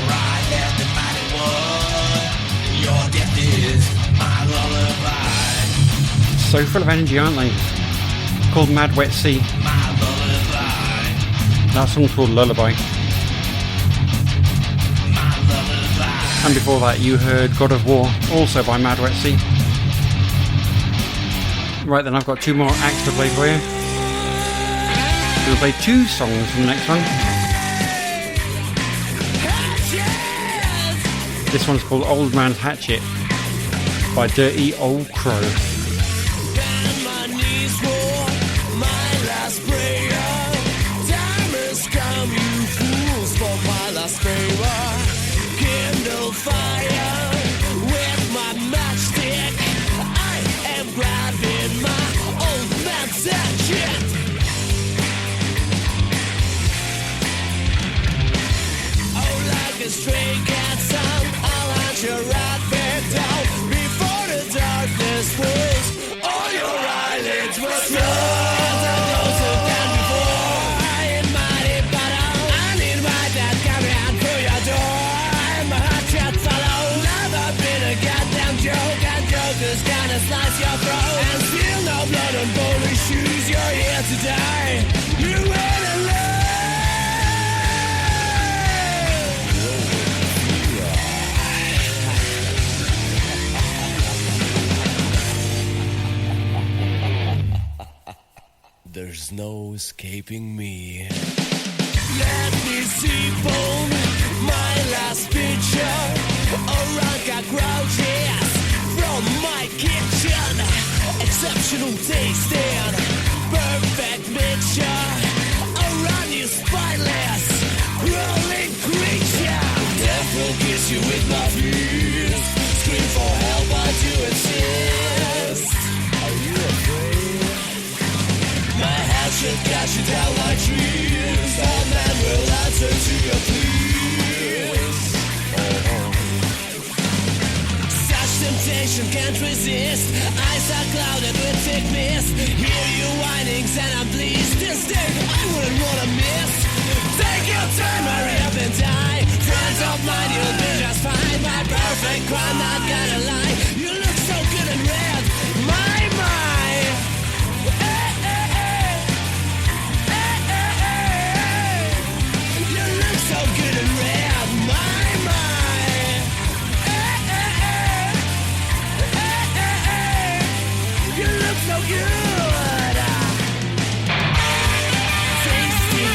Cry let the mighty one. Your death is my lullaby. So full of energy, aren't they? Called Mad Wet Sea. My lullaby. That song's called Lullaby. My lullaby. And before that you heard God of War, also by Mad Wet Sea. Right then, I've got two more acts to play for you. We'll play two songs from the next one. This one's called Old Man's Hatchet by Dirty Old Crow. Bend my knees for my last prayer. Time has come, you fools, for my last favor. Kindle fire with my matchstick. I am grabbing my old man's hatchet. Oh, like a stray cat sound, I'll hunt you right back down before the darkness falls. All your eyelids were closed. I'm closer than before. I ain't mighty, but I need right that carry on through your door. And my heart shot follow. Never been a goddamn joke. And jokers gonna slice your throat. And still no blood on bony shoes. You're here to die. You ain't alone. There's no escaping me. Let me see bone, my last picture. Oranka crouches from my kitchen. Exceptional taste and perfect mixture. Around you spineless, crawling creature. Death will kiss you with my fears. Scream for help, I do insist. Are you afraid? My hatchet cash you down like trees. All men will answer to your pleas. Such temptation can't resist. Eyes are clouded with thick mist. Hear you whinings and I'm pleased. This day I wouldn't wanna miss. Take your time, hurry up and die. Friends of mine, you'll be just fine. My perfect crime, not gonna lie. You look so good and red. My. So good and rare, my. You look so good. Tasty.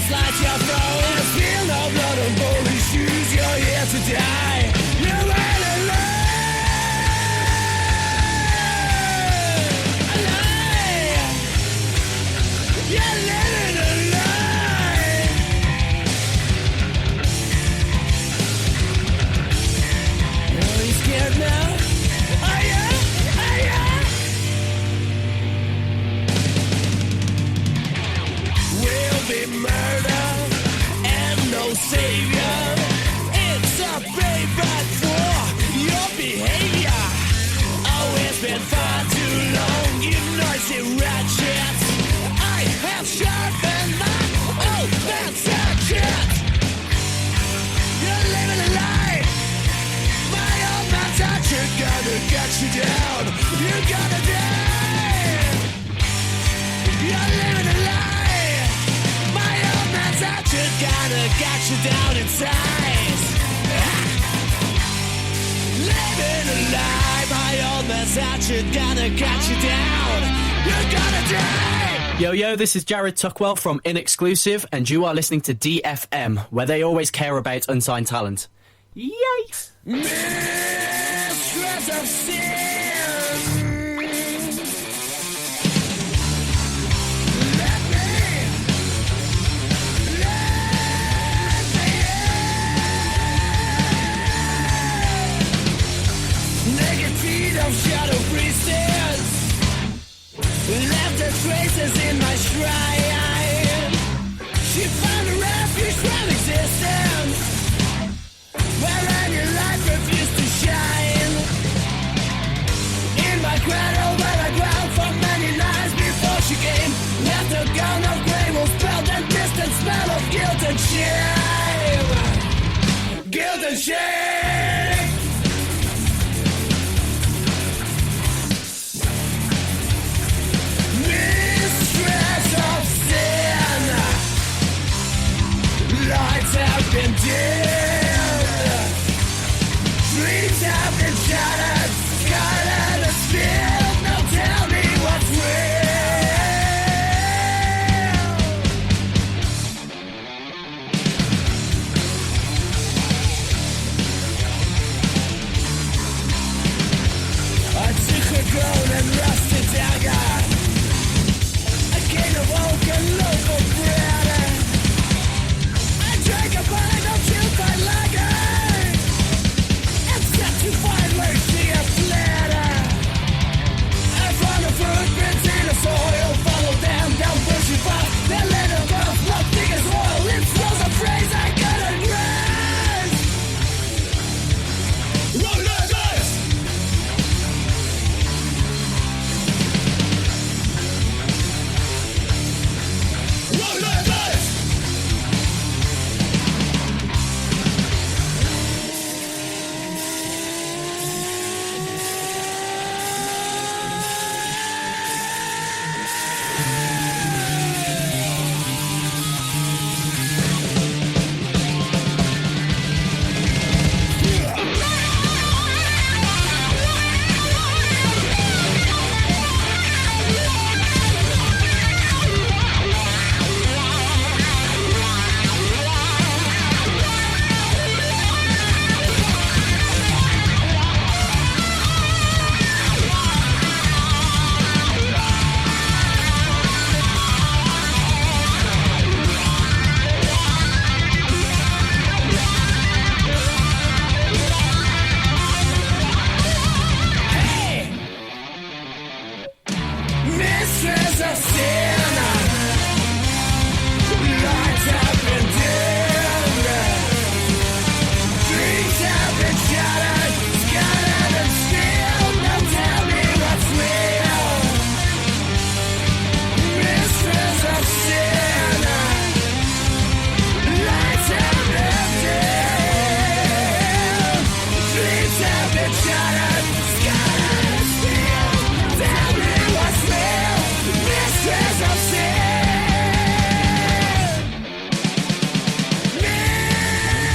Slide your throat and spill no blood on bony shoes. You're here to die. You're right alive. You're living a lie. Are you scared now? Are you? We'll be murder and no savior. It's a payback for your behavior. Oh, it's been far too long, you noisy ratchet. I have sharpened my old man's hatchet. You're living a lie. My old man's hatchet gonna get you down. You're gonna die. You're living a lie. Hatchet gonna get you down in size. Living alive, my old man's hatchet gonna get you down. Yo, this is Jared Tuckwell from Inexclusive, and you are listening to DFM, where they always care about unsigned talent. Yay! Mistress of sin. Of shadow priestess left her traces in my shrine. She found a refuge from existence, wherein your light refused to shine. In my cradle where I dwelt for many nights before she came, left a gown of grey will spelled and distant smell of guilt and shame. Guilt and shame. Lights have been dimmed, dreams have been shattered, scarlet and spilled. Now tell me what's real. I took a grown and rusted dagger, a cane of oak and loaf of bread. Drink a pint of chilled lager and set to find where she had fled. I found her footprints in the soil, followed them down bushy paths. They led her both, not thick as oil. It smells of phrase I couldn't grasp. Roll that dice. Roll that dice. Mistress of sin, lights have been dimmed, dreams have been shattered, scattered and spilled. Now tell me what's real. Mistress of sin, lights have been dimmed, dreams have been shattered, scattered and spilled. Tell me what's real. Mistress of sin.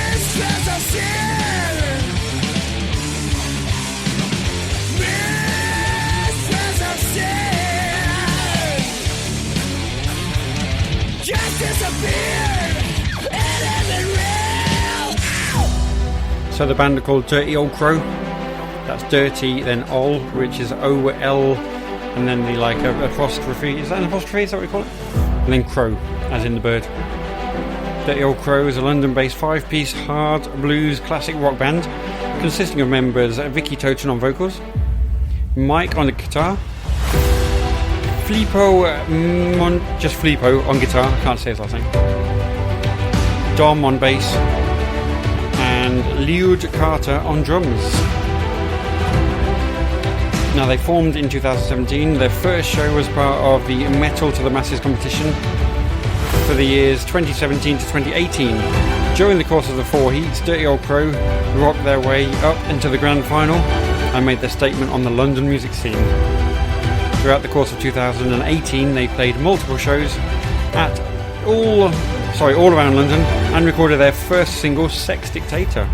Mistress of sin. Mistress of sin. Just disappeared. It isn't real. So the band are called Dirty Old Crow. That's dirty, then ol, which is O-L, and then the like apostrophe. Is that an apostrophe? Is that what we call it? And then crow, as in the bird. Dirty Old Crow is a London-based 5-piece hard blues classic rock band consisting of members Vicky Toten on vocals, Mike on the guitar, just Filippo on guitar, I can't say his last name, Dom on bass, and Leod Carter on drums. Now, they formed in 2017. Their first show was part of the Metal to the Masses competition for the years 2017 to 2018. During the course of the 4 heats, Dirty Old Crow rocked their way up into the grand final and made their statement on the London music scene. Throughout the course of 2018, they played multiple shows at all around London and recorded their first single, Sex Dictator.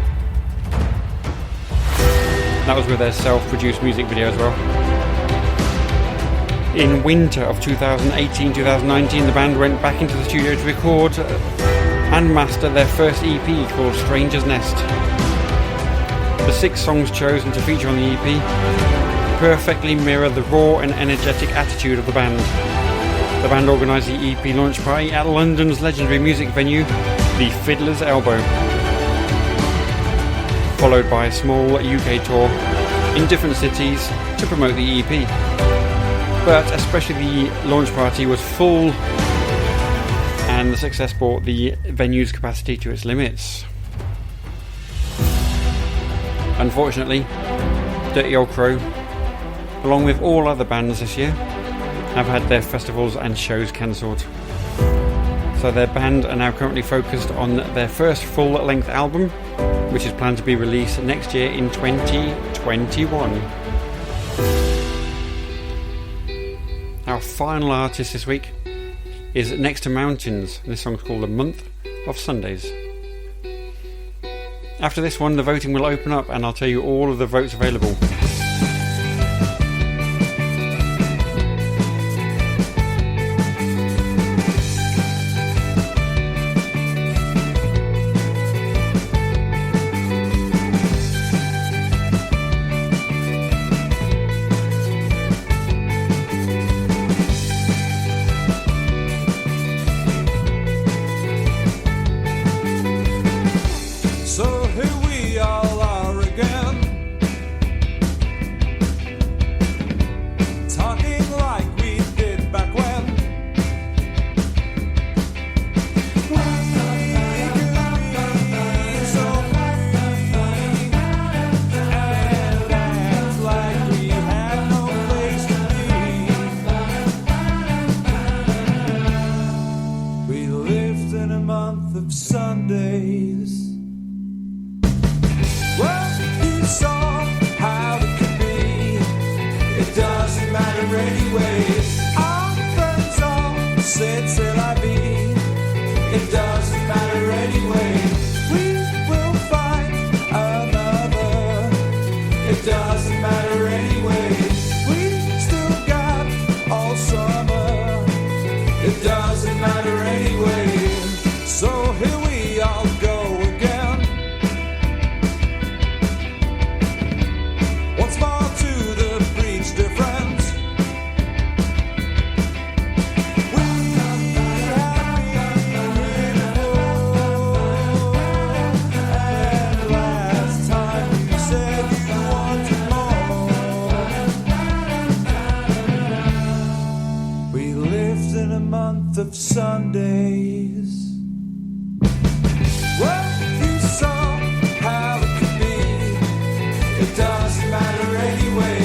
That was with their self-produced music video as well. In winter of 2018-2019, the band went back into the studio to record and master their first EP called Stranger's Nest. The 6 songs chosen to feature on the EP perfectly mirror the raw and energetic attitude of the band. The band organised the EP launch party at London's legendary music venue, the Fiddler's Elbow, followed by a small UK tour in different cities to promote the EP. But especially the launch party was full, and the success brought the venue's capacity to its limits. Unfortunately, Dirty Old Crow, along with all other bands this year, have had their festivals and shows cancelled. So their band are now currently focused on their first full-length album, which is planned to be released next year in 2021. Our final artist this week is Next to Mountains. This song's called A Month of Sundays. After this one, the voting will open up and I'll tell you all of the votes available. So here we all are again, talking like we did back when. We could be so funny and act like we had no place to be. We lived in a month of Sundays. Well, you saw how it could be. It doesn't matter anyway. Our friends all said c'est la vie. It doesn't matter anyway. We will find another. It doesn't matter anyway. We still got all summer. It doesn't matter anyway. So here we all go again. Once more to the breach difference. We have been before, and last time you said you wanted more. We lived in a month of Sundays. Well, you saw how it could be. It doesn't matter anyway.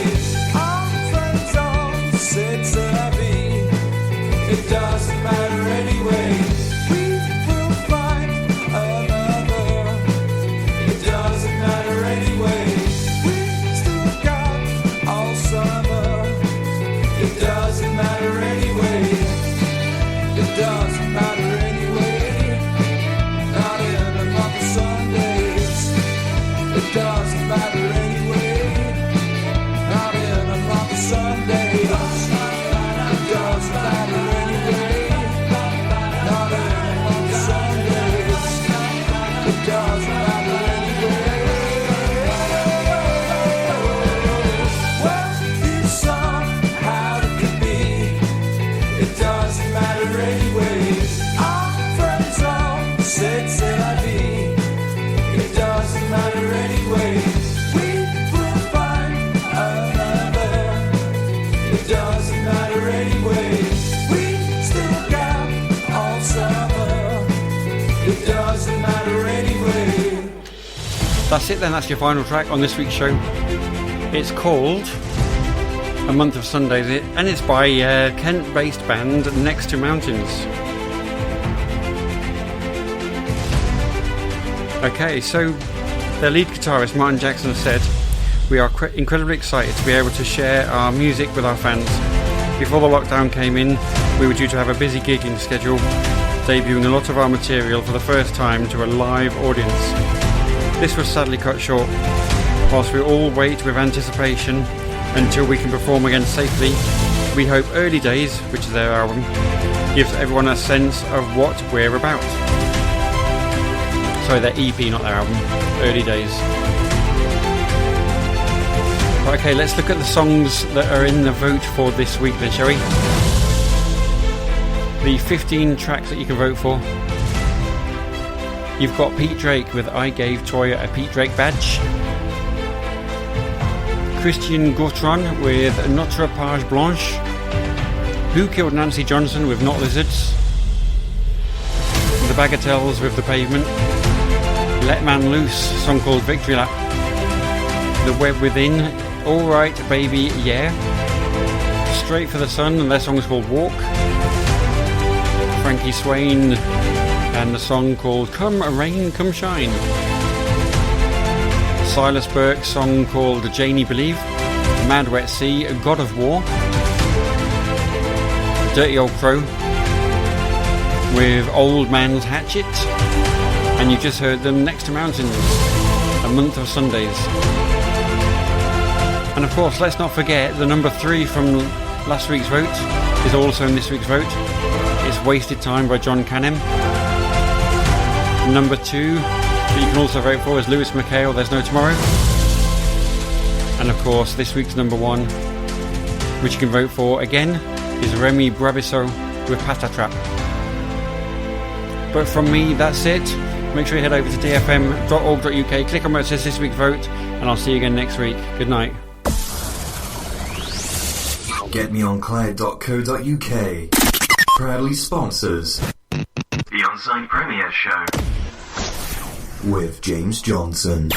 Our friends all said c'est la vie. It doesn't matter anyway. We will find another. It doesn't matter anyway. We still got all summer. It doesn't matter anyway. It doesn't matter anyway. Not in a month of Sundays. It doesn't matter anyway. Not in a month of Sundays. It doesn't matter anyway. Not in a month of Sundays. It doesn't matter anyway. Well, you saw how it could be. It doesn't matter anyway. Our friends all said c'est la vie. It doesn't matter anyway. We will find another. It doesn't matter anyway. We still got all summer. It doesn't matter anyway. That's it then, that's your final track on this week's show. It's called A Month of Sundays, and it's by Kent-based band Next to Mountains. Okay, so their lead guitarist Martin Jackson said, "We are incredibly excited to be able to share our music with our fans. Before the lockdown came in, we were due to have a busy gigging schedule, debuting a lot of our material for the first time to a live audience. This was sadly cut short. Whilst we all wait with anticipation until we can perform again safely, We hope Early Days, which is their album, gives everyone a sense of what we're about. Sorry, their EP, not their album. Early Days. Right, okay, let's look at the songs that are in the vote for this week then, shall we? The 15 tracks that you can vote for. You've got Pete Drake with I Gave Toya a Pete Drake Badge. Christian Gautron with Notre Page Blanche. Who Killed Nancy Johnson with Not Lizards. The Bagatelles with The Pavement. Let Man Loose, a song called Victory Lap. The Web Within, Alright Baby Yeah. Straight for the Sun, and their song is called Walk. Frankie Swain and the song called Come Rain, Come Shine. Silas Burke, song called Janie Believe. Mad Wet Sea, God of War. Dirty Old Crow with Old Man's Hatchet. And you just heard them Next to Mountains, A Month of Sundays. And of course, let's not forget the number 3 from last week's vote is also in this week's vote. It's Wasted Time by John Canham. Number 2 that you can also vote for is Lewis McHale, There's No Tomorrow. And of course, this week's number 1, which you can vote for again, is Remy Brabisso with Patatrap. But from me, that's it. Make sure you head over to dfm.org.uk, click on where it says this week's vote, and I'll see you again next week. Good night. GetMeOnCloud.co.uk proudly sponsors the Unsigned Premiere Show with James Johnson.